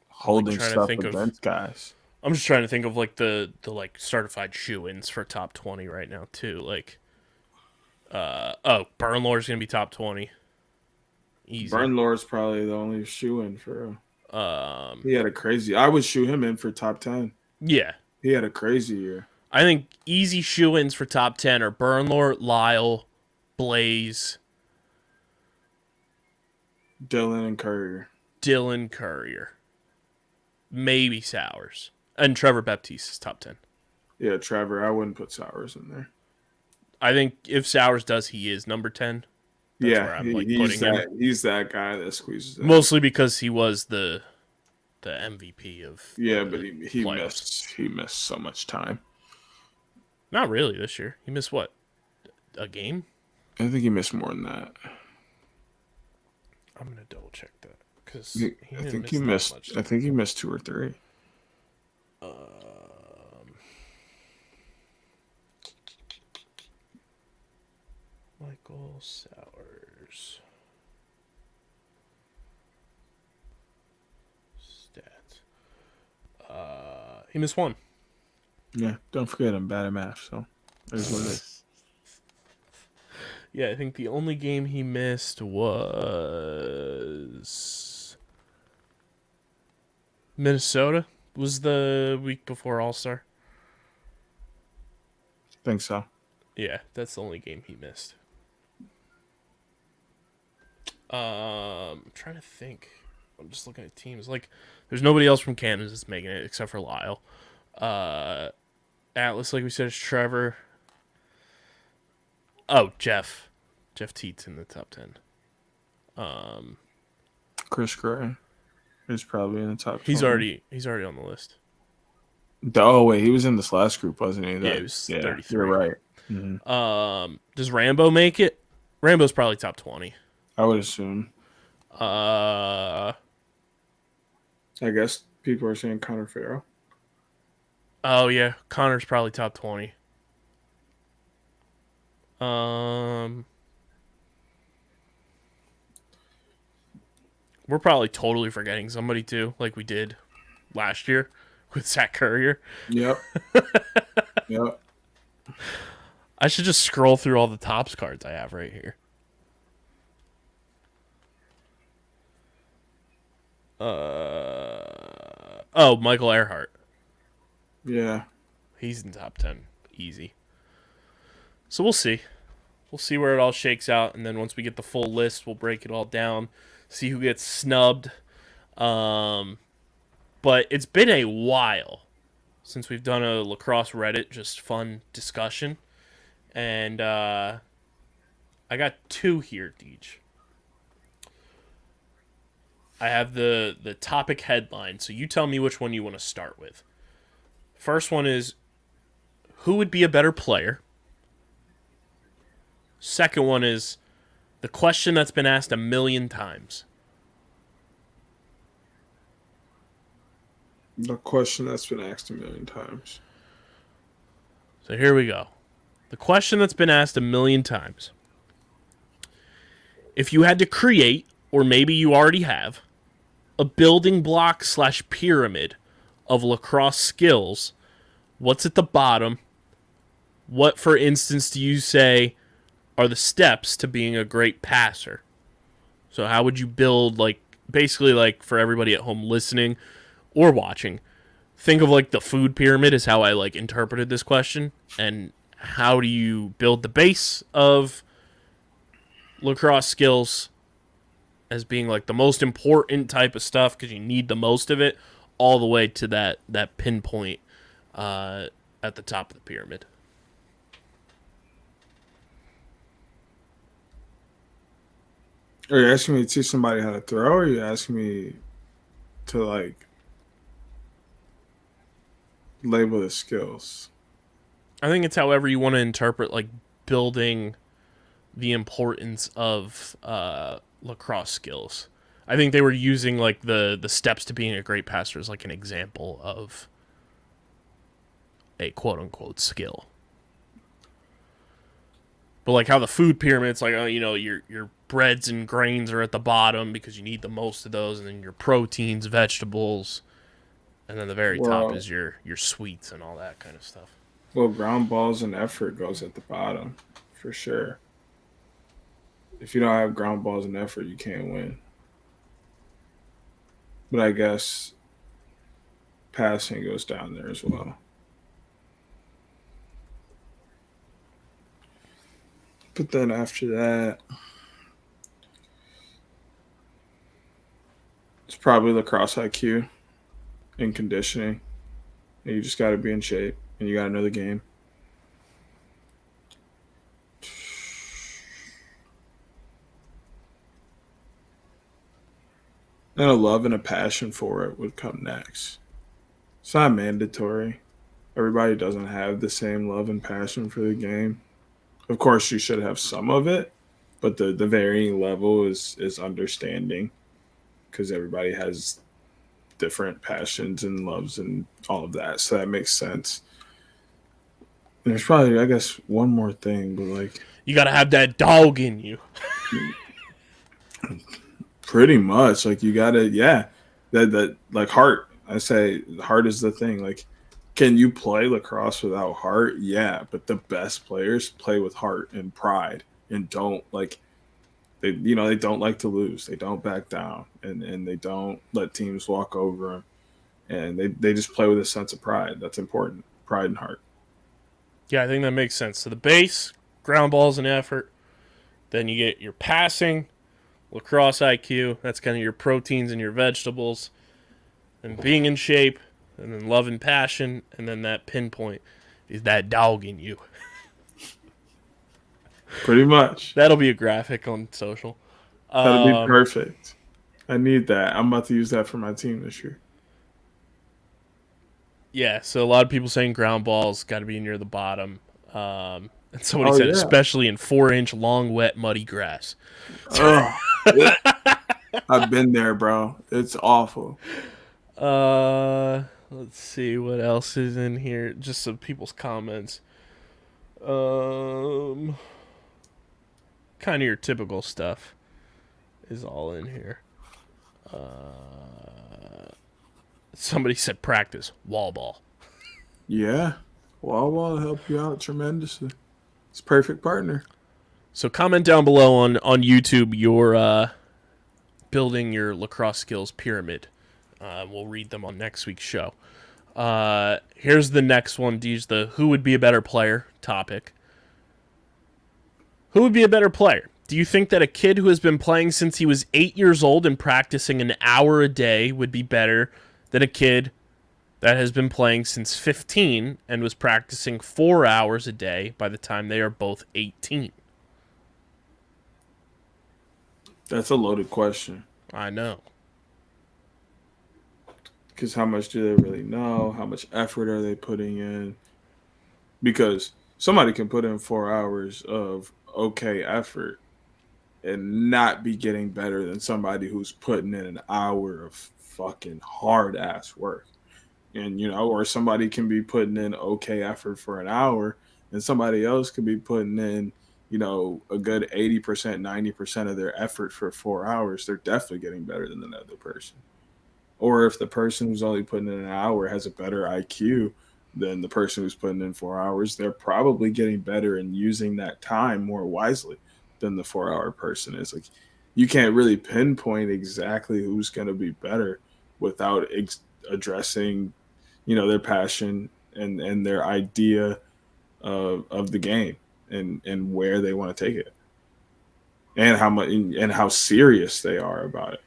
holding stuff against guys. I'm just trying to think of like the certified shoe-ins for top 20 right now too. Like, Burnlore's gonna be top 20. Easy. Burnlore's probably the only shoe-in for. He had a crazy. I would shoe him in for top 10. Yeah, he had a crazy year. I think easy shoe-ins for top 10 are Burnlore, Lyle, Blaze, Dylan Courier. Maybe Sowers. And Trevor Baptiste is top 10. Yeah, Trevor. I wouldn't put Sowers in there. I think if Sowers does, he is number 10. That's where I'm putting him. He's that guy that squeezes it. Mostly because he was the MVP of but he missed so much time. Not really this year. He missed what? A game? I think he missed more than that. I'm gonna double check that because he I didn't think miss he that missed. much. I think he missed 2 or 3. Michael Sowers stats. He missed 1. Yeah, don't forget I'm bad at math, so there's what it is. Yeah, I think the only game he missed was Minnesota. Was the week before All-Star. Think so. Yeah, that's the only game he missed. I'm trying to think. I'm just looking at teams. Like, there's nobody else from Kansas that's making it except for Lyle. Atlas, like we said, is Trevor. Oh, Jeff. Jeff Teet's in the top 10. Chris Gray is probably in the top 20. He's already on the list. Oh wait, he was in this last group, wasn't he? Yeah, he was 33. You're right. Mm-hmm. Does Rambo make it? Rambo's probably top 20. I would assume. I guess people are saying Connor Farrell. Oh yeah, Connor's probably top 20. We're probably totally forgetting somebody too, like we did last year with Zach Courier. Yep. Yep. I should just scroll through all the Topps cards I have right here. Michael Earhart. Yeah. He's in top 10. Easy. So we'll see. We'll see where it all shakes out, and then once we get the full list, we'll break it all down, see who gets snubbed. But it's been a while since we've done a lacrosse Reddit, just fun discussion. And I got 2 here, Deej. I have the topic headline, so you tell me which one you want to start with. First one is, who would be a better player? Second one is, the question that's been asked 1,000,000 times. The question that's been asked 1,000,000 times. So here we go. The question that's been asked 1,000,000 times. If you had to create, or maybe you already have, a building block / pyramid of lacrosse skills, what's at the bottom? What, for instance, do you say are the steps to being a great passer? So how would you build, like, basically, like, for everybody at home listening or watching, think of, like, the food pyramid is how I, like, interpreted this question. And how do you build the base of lacrosse skills as being, like, the most important type of stuff because you need the most of it, all the way to that pinpoint at the top of the pyramid. Are you asking me to teach somebody how to throw, or are you asking me to, like, label the skills? I think it's however you want to interpret, like, building the importance of lacrosse skills. I think they were using, like, the steps to being a great passer as, like, an example of a quote-unquote skill. But, like, how the food pyramid's like, your breads and grains are at the bottom because you need the most of those, and then your proteins, vegetables, and then the very top is your sweets and all that kind of stuff. Well, ground balls and effort goes at the bottom, for sure. If you don't have ground balls and effort, you can't win. But I guess passing goes down there as well. But then after that, it's probably lacrosse IQ and conditioning. And you just got to be in shape, and you got to know the game. And a love and a passion for it would come next. It's not mandatory. Everybody doesn't have the same love and passion for the game. Of course, you should have some of it, but the varying level is understanding because everybody has different passions and loves and all of that. So that makes sense. And there's probably, I guess, one more thing, but like You got to have that dog in you. pretty much like you gotta, yeah, that like heart. I say heart is the thing. Like, can you play lacrosse without heart? Yeah, but the best players play with heart and pride and don't like they don't like to lose. They don't back down and they don't let teams walk over them. And they just play with a sense of pride. That's important. Pride and heart. Yeah, I think that makes sense. So the base, ground balls and effort. Then you get your passing, lacrosse IQ. That's kind of your proteins and your vegetables. And being in shape, and then love and passion, and then that pinpoint is that dog in you. Pretty much. That'll be a graphic on social. That'll be perfect. I need that. I'm about to use that for my team this year. Yeah, so a lot of people saying ground balls got to be near the bottom. And somebody Oh said yeah. especially in 4-inch long, wet, muddy grass. Oh, I've been there, bro. It's awful. Let's see what else is in here. Just some people's comments. Kind of your typical stuff is all in here. Somebody said practice wall ball. Yeah. Wall help you out tremendously. It's a perfect partner. So comment down below on YouTube your building your lacrosse skills pyramid. We'll read them on next week's show. Here's the next one. Deej, the who would be a better player topic. Who would be a better player? Do you think that a kid who has been playing since he was 8 years old and practicing an hour a day would be better than a kid that has been playing since 15 and was practicing 4 hours a day by the time they are both 18? That's a loaded question. I know. Because how much do they really know? How much effort are they putting in? Because somebody can put in 4 hours of okay effort and not be getting better than somebody who's putting in an hour of fucking hard ass work. And, or somebody can be putting in okay effort for an hour and somebody else could be putting in, a good 80%, 90% of their effort for 4 hours. They're definitely getting better than the other person. Or if the person who's only putting in an hour has a better IQ than the person who's putting in 4 hours, they're probably getting better and using that time more wisely than the 4 hour person is. Like, you can't really pinpoint exactly who's going to be better without addressing, their passion and their idea of the game and where they want to take it and how much and how serious they are about it.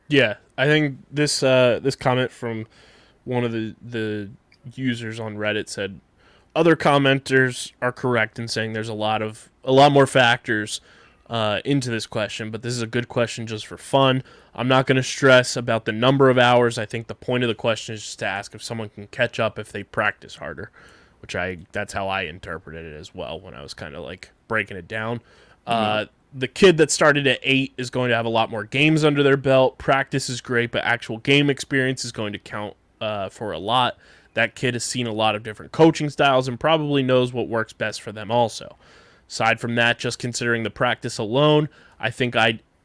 Yeah, I think this comment from one of the users on Reddit said other commenters are correct in saying there's a lot more factors into this question, but this is a good question just for fun. I'm not going to stress about the number of hours. I think the point of the question is just to ask if someone can catch up if they practice harder, which that's how I interpreted it as well when I was kind of like breaking it down. The kid that started at 8 is going to have a lot more games under their belt. Practice is great, but actual game experience is going to count for a lot. That kid has seen a lot of different coaching styles and probably knows what works best for them also. Aside from that, just considering the practice alone, I think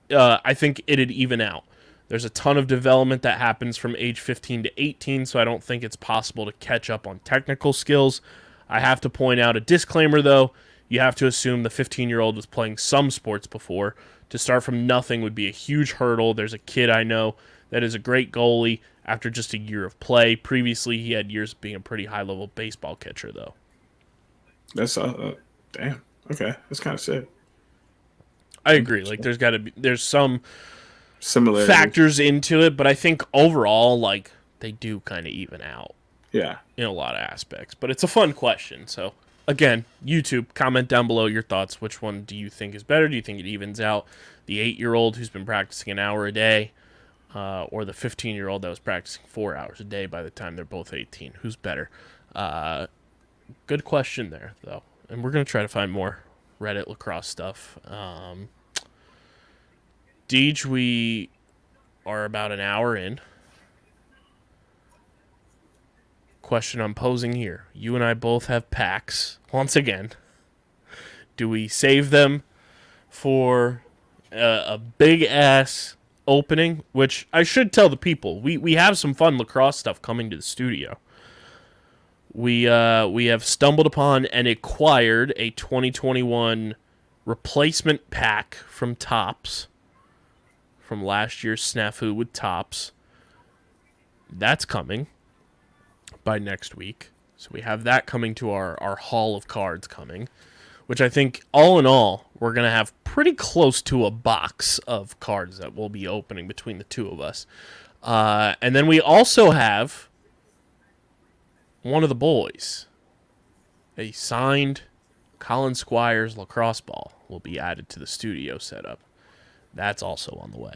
it'd even out. There's a ton of development that happens from age 15 to 18, so I don't think it's possible to catch up on technical skills. I have to point out a disclaimer, though. You have to assume the 15-year-old was playing some sports before. To start from nothing would be a huge hurdle. There's a kid I know that is a great goalie after just a year of play. Previously, he had years of being a pretty high-level baseball catcher, though. That's damn. Okay, that's kind of sick. I agree. Like, there's some Similar factors into it, but I think overall, like, they do kind of even out. Yeah. In a lot of aspects. But it's a fun question, so again, YouTube, comment down below your thoughts. Which one do you think is better? Do you think it evens out the 8-year-old who's been practicing an hour a day or the 15-year-old that was practicing 4 hours a day by the time they're both 18? Who's better? Good question there, though. And we're going to try to find more Reddit lacrosse stuff. Deej, we are about an hour in. Question I'm posing here. You and I both have packs. Once again, do we save them for a big-ass opening? Which I should tell the people. We have some fun lacrosse stuff coming to the studio. We have stumbled upon and acquired a 2021 replacement pack from Topps, from last year's snafu with Topps. That's coming by next week. So we have that coming to our haul of cards coming, which I think all in all, we're going to have pretty close to a box of cards that we'll be opening between the two of us. And then we also have one of the boys, a signed Colin Squires lacrosse ball, will be added to the studio setup. That's also on the way.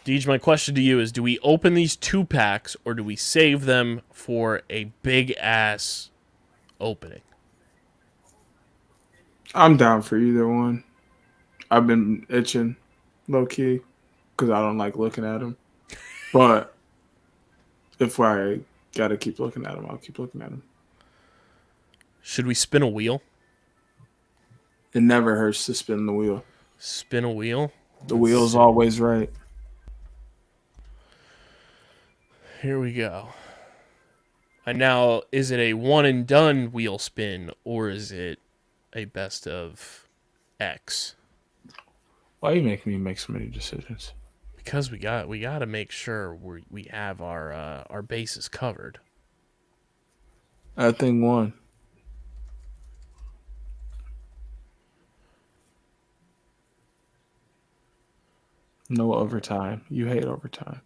Deej, my question to you is, do we open these 2 packs or do we save them for a big-ass opening? I'm down for either one. I've been itching, low-key, because I don't like looking at them. But if I got to keep looking at them, I'll keep looking at them. Should we spin a wheel? It never hurts to spin the wheel. Spin a wheel? The wheel's always right. Here we go. And now, is it a one-and-done wheel spin, or is it a best of X? Why are you making me make so many decisions? Because we got to make sure we have our bases covered. That thing won. No overtime. You hate overtime.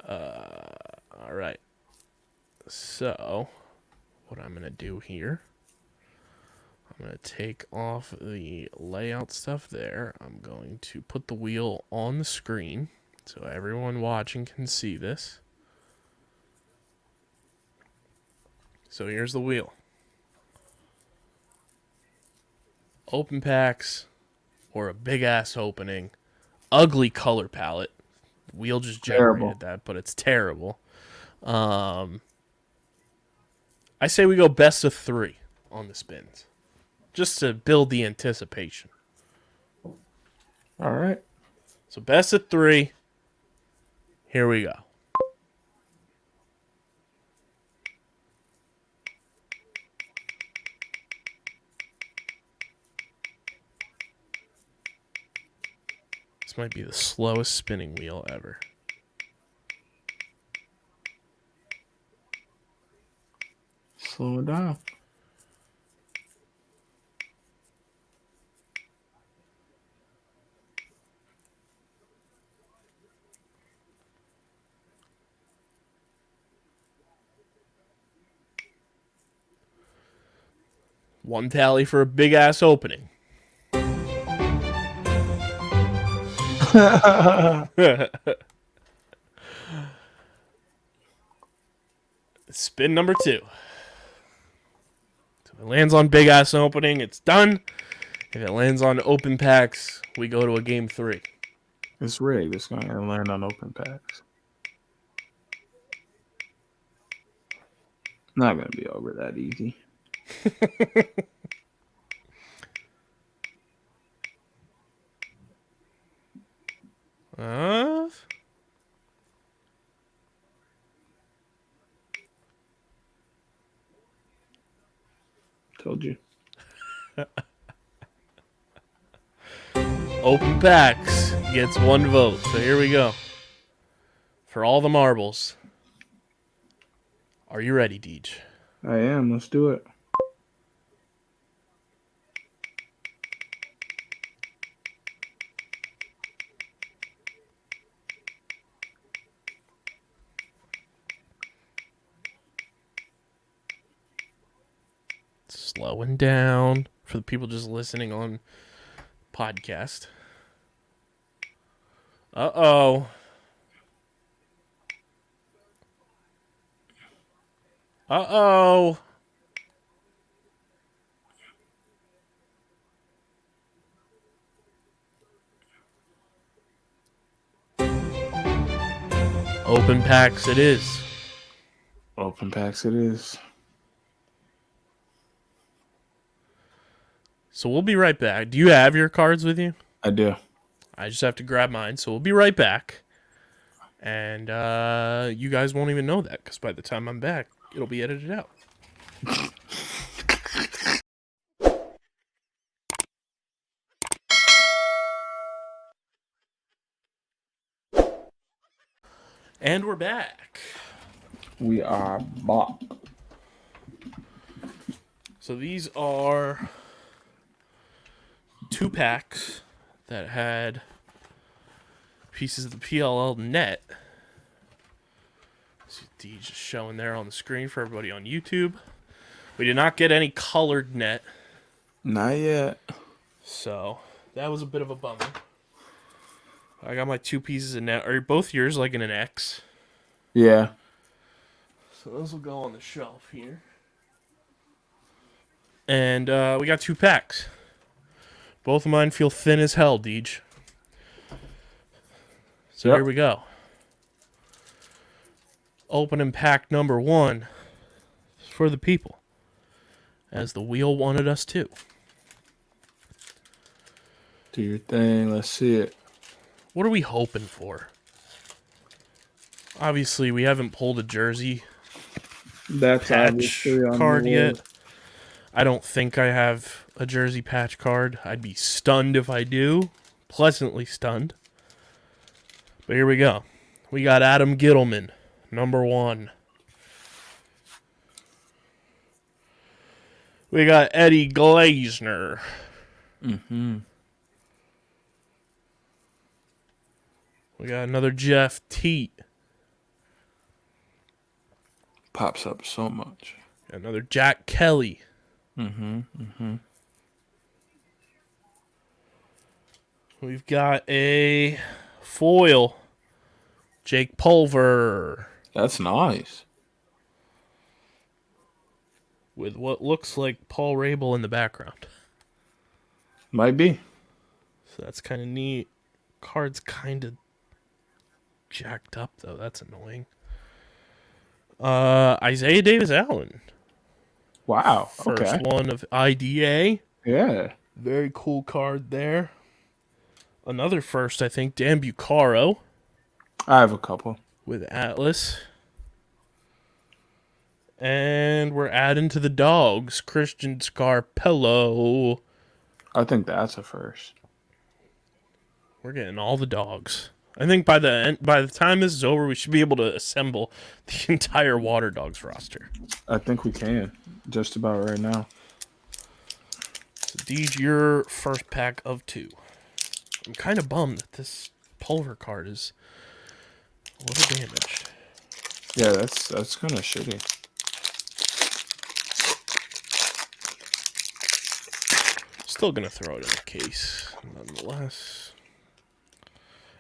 All right. So, what I'm going to do here, I'm going to take off the layout stuff there. I'm going to put the wheel on the screen so everyone watching can see this. So here's the wheel. Open packs or a big-ass opening. Ugly color palette. The wheel just generated that, but it's terrible. I say we go best of 3 on the spins, just to build the anticipation. All right. So best of 3. Here we go. This might be the slowest spinning wheel ever. Slow it down. One tally for a big ass opening. Spin number 2. So if it lands on big ass opening, it's done. If it lands on open packs, we go to a game 3. It's rigged. It's going to land on open packs. Not going to be over that easy. Told you. Open packs gets 1 vote. So here we go. For all the marbles. Are you ready, Deej? I am. Let's do it. Slowing down for the people just listening on podcast. Uh-oh. Uh-oh. Open packs it is. Open packs it is. So we'll be right back. Do you have your cards with you? I do. I just have to grab mine. So we'll be right back. And you guys won't even know that because by the time I'm back, it'll be edited out. And we're back. We are back. So these are 2 packs that had pieces of the PLL net. See D just showing there on the screen for everybody on YouTube. We did not get any colored net, Not yet. so that was a bit of a bummer. I got my 2 pieces of net. Are both yours like in an X? Yeah. So those will go on the shelf here. And we got 2 packs. Both of mine feel thin as hell, Deej. So Here we go. Opening pack number 1 for the people, as the wheel wanted us to. Do your thing. Let's see it. What are we hoping for? Obviously, we haven't pulled a jersey That's patch card yet. I don't think I have a jersey patch card. I'd be stunned if I do. Pleasantly stunned. But here we go. We got Adam Gittleman, number 1. We got Eddie Glazner. Mm-hmm. We got another Jeff Teat. Pops up so much. Another Jack Kelly. Mm-hmm. Mm-hmm. We've got a foil. Jake Pulver. That's nice. With what looks like Paul Rabel in the background. Might be. So that's kind of neat. Card's kind of jacked up, though. That's annoying. Isaiah Davis-Allen. Wow. First one of IDA. Yeah. Very cool card there. Another first, I think, Dan Bucaro. I have a couple. With Atlas. And we're adding to the dogs, Christian Scarpello. I think that's a first. We're getting all the dogs. I think by the time this is over, we should be able to assemble the entire Water Dogs roster. I think we can. Just about right now. So these your first pack of 2. I'm kind of bummed that this Pulver card is a little damaged. Yeah, that's kind of shitty. Still gonna throw it in the case, nonetheless.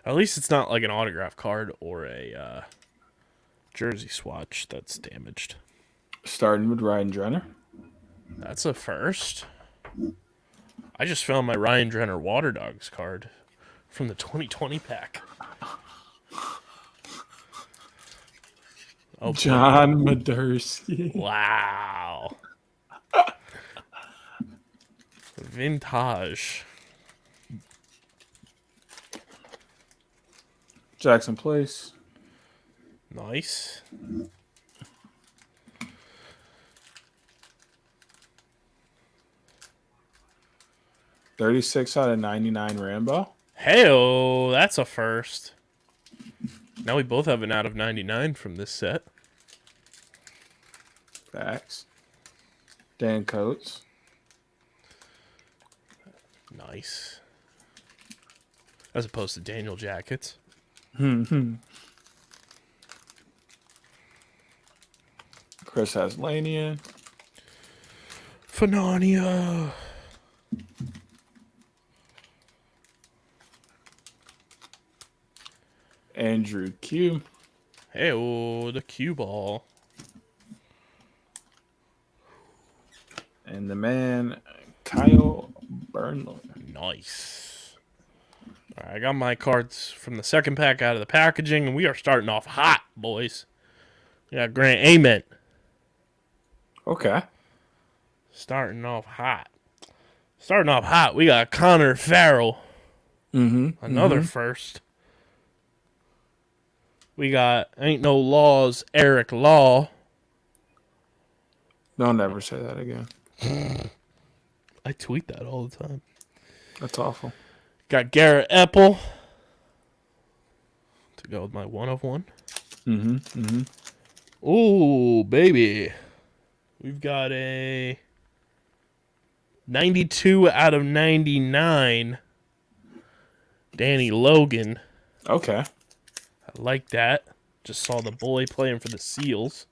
At least it's not like an autograph card or a jersey swatch that's damaged. Starting with Ryan Drenner. That's a first. I just found my Ryan Drenner Water Dogs card from the 2020 pack. Oh, John Madursky. Wow. Vintage. Jackson Place. Nice. $36 out of 99 Rambo. Hey-oh, that's a first. Now we both have an out of 99 from this set. Facts. Dan Coates. Nice. As opposed to Daniel Jackets. Chris Haslanian. Fanania. Andrew Q. Hey-oh, the cue ball. And the man, Kyle Burnley. Nice. All right, I got my cards from the second pack out of the packaging, and we are starting off hot, boys. We got Grant Ament. Okay. Starting off hot. We got Connor Farrell. Another first. We got Ain't No Laws, Eric Law. Don't ever say that again. I tweet that all the time. That's awful. Got Garrett Epple. To go with my 1 of 1. Ooh, baby. We've got a 92 out of 99. Danny Logan. Okay. I like that. Just saw the boy playing for the Seals.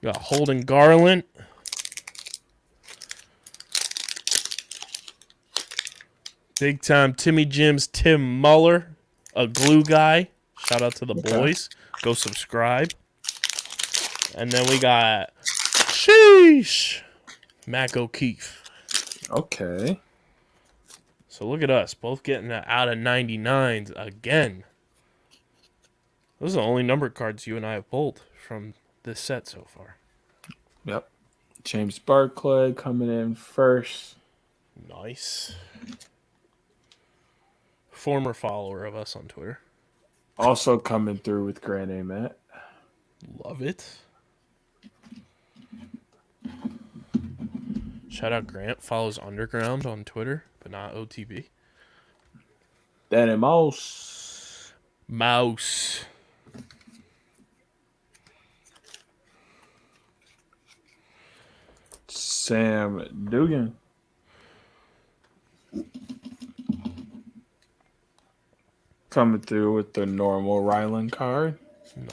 We got Holden Garland. Big time Timmy Jim's Tim Muller. A glue guy. Shout out to the boys. Go subscribe. And then we got Mac O'Keefe. Okay. So look at us, both getting out of 99s again. Those are the only numbered cards you and I have pulled from this set so far. Yep. James Barclay coming in first. Nice. Former follower of us on Twitter. Also coming through with Grand Ament. Love it. Shout out Grant. Follows Underground on Twitter, but not OTB. Danny Mouse. Sam Dugan. Coming through with the normal Ryland card.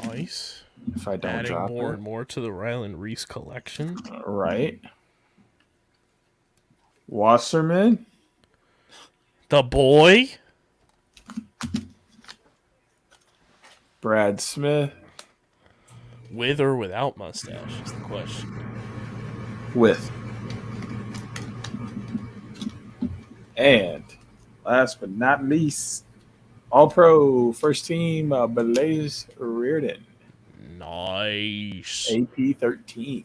Nice. If I don't Adding drop more it. and more to the Ryland Reese collection. Right. Wasserman. The boy. Brad Smith. With or without mustache is the question. With. And last but not least, All-Pro first team, Blaze Reardon. Nice. AP 13.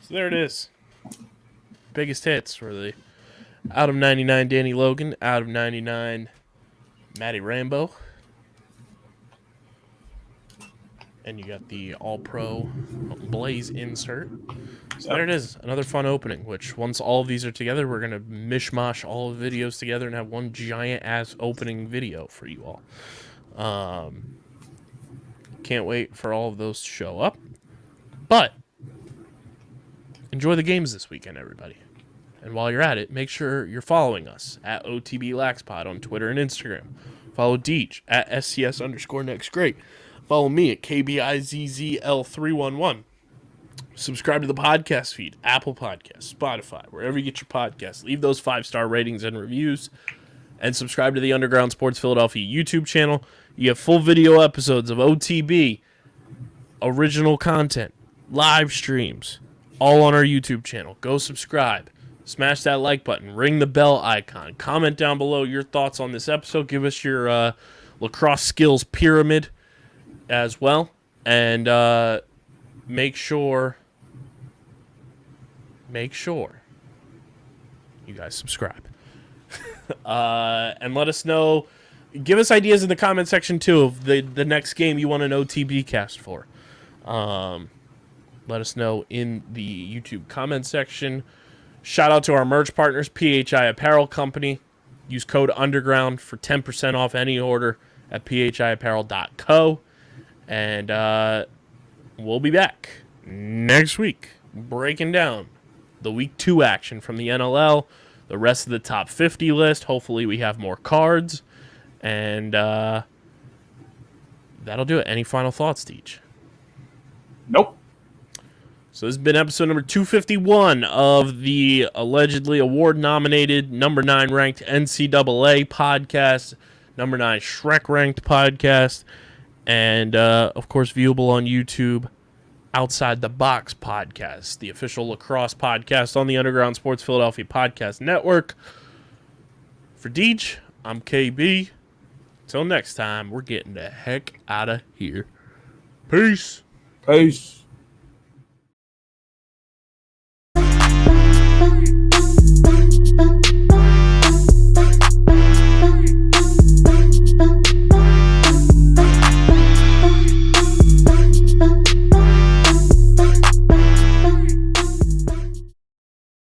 So there it is. Biggest hits for the out of 99 Danny Logan, out of 99 Matty Rambo. And you got the All-Pro Blaze insert. So there it is. Another fun opening, which once all of these are together, we're going to mishmash all of the videos together and have one giant-ass opening video for you all. Can't wait for all of those to show up. But enjoy the games this weekend, everybody. And while you're at it, make sure you're following us at OTBLaxPod on Twitter and Instagram. Follow Deej at SCS_NextGreat. Follow me at KBIZZL311. Subscribe to the podcast feed, Apple Podcasts, Spotify, wherever you get your podcasts. Leave those 5-star ratings and reviews. And subscribe to the Underground Sports Philadelphia YouTube channel. You have full video episodes of OTB, original content, live streams, all on our YouTube channel. Go subscribe. Smash that like button. Ring the bell icon. Comment down below your thoughts on this episode. Give us your lacrosse skills pyramid as well. And make sure you guys subscribe. And let us know. Give us ideas in the comment section, too, of the next game you want an OTB cast for. Let us know in the YouTube comment section. Shout out to our merch partners, PHI Apparel Company. Use code Underground for 10% off any order at phiapparel.co. And we'll be back next week breaking down the Week 2 action from the NLL, the rest of the top 50 list. Hopefully we have more cards. And that'll do it. Any final thoughts, Deej? Nope. So this has been episode number 251 of the allegedly award-nominated number 9 ranked NCAA podcast, number 9 Shrek ranked podcast, and of course viewable on YouTube Outside the Box podcast, the official lacrosse podcast on the Underground Sports Philadelphia Podcast Network. For Deej, I'm KB. Till next time, we're getting the heck out of here. Peace. Peace.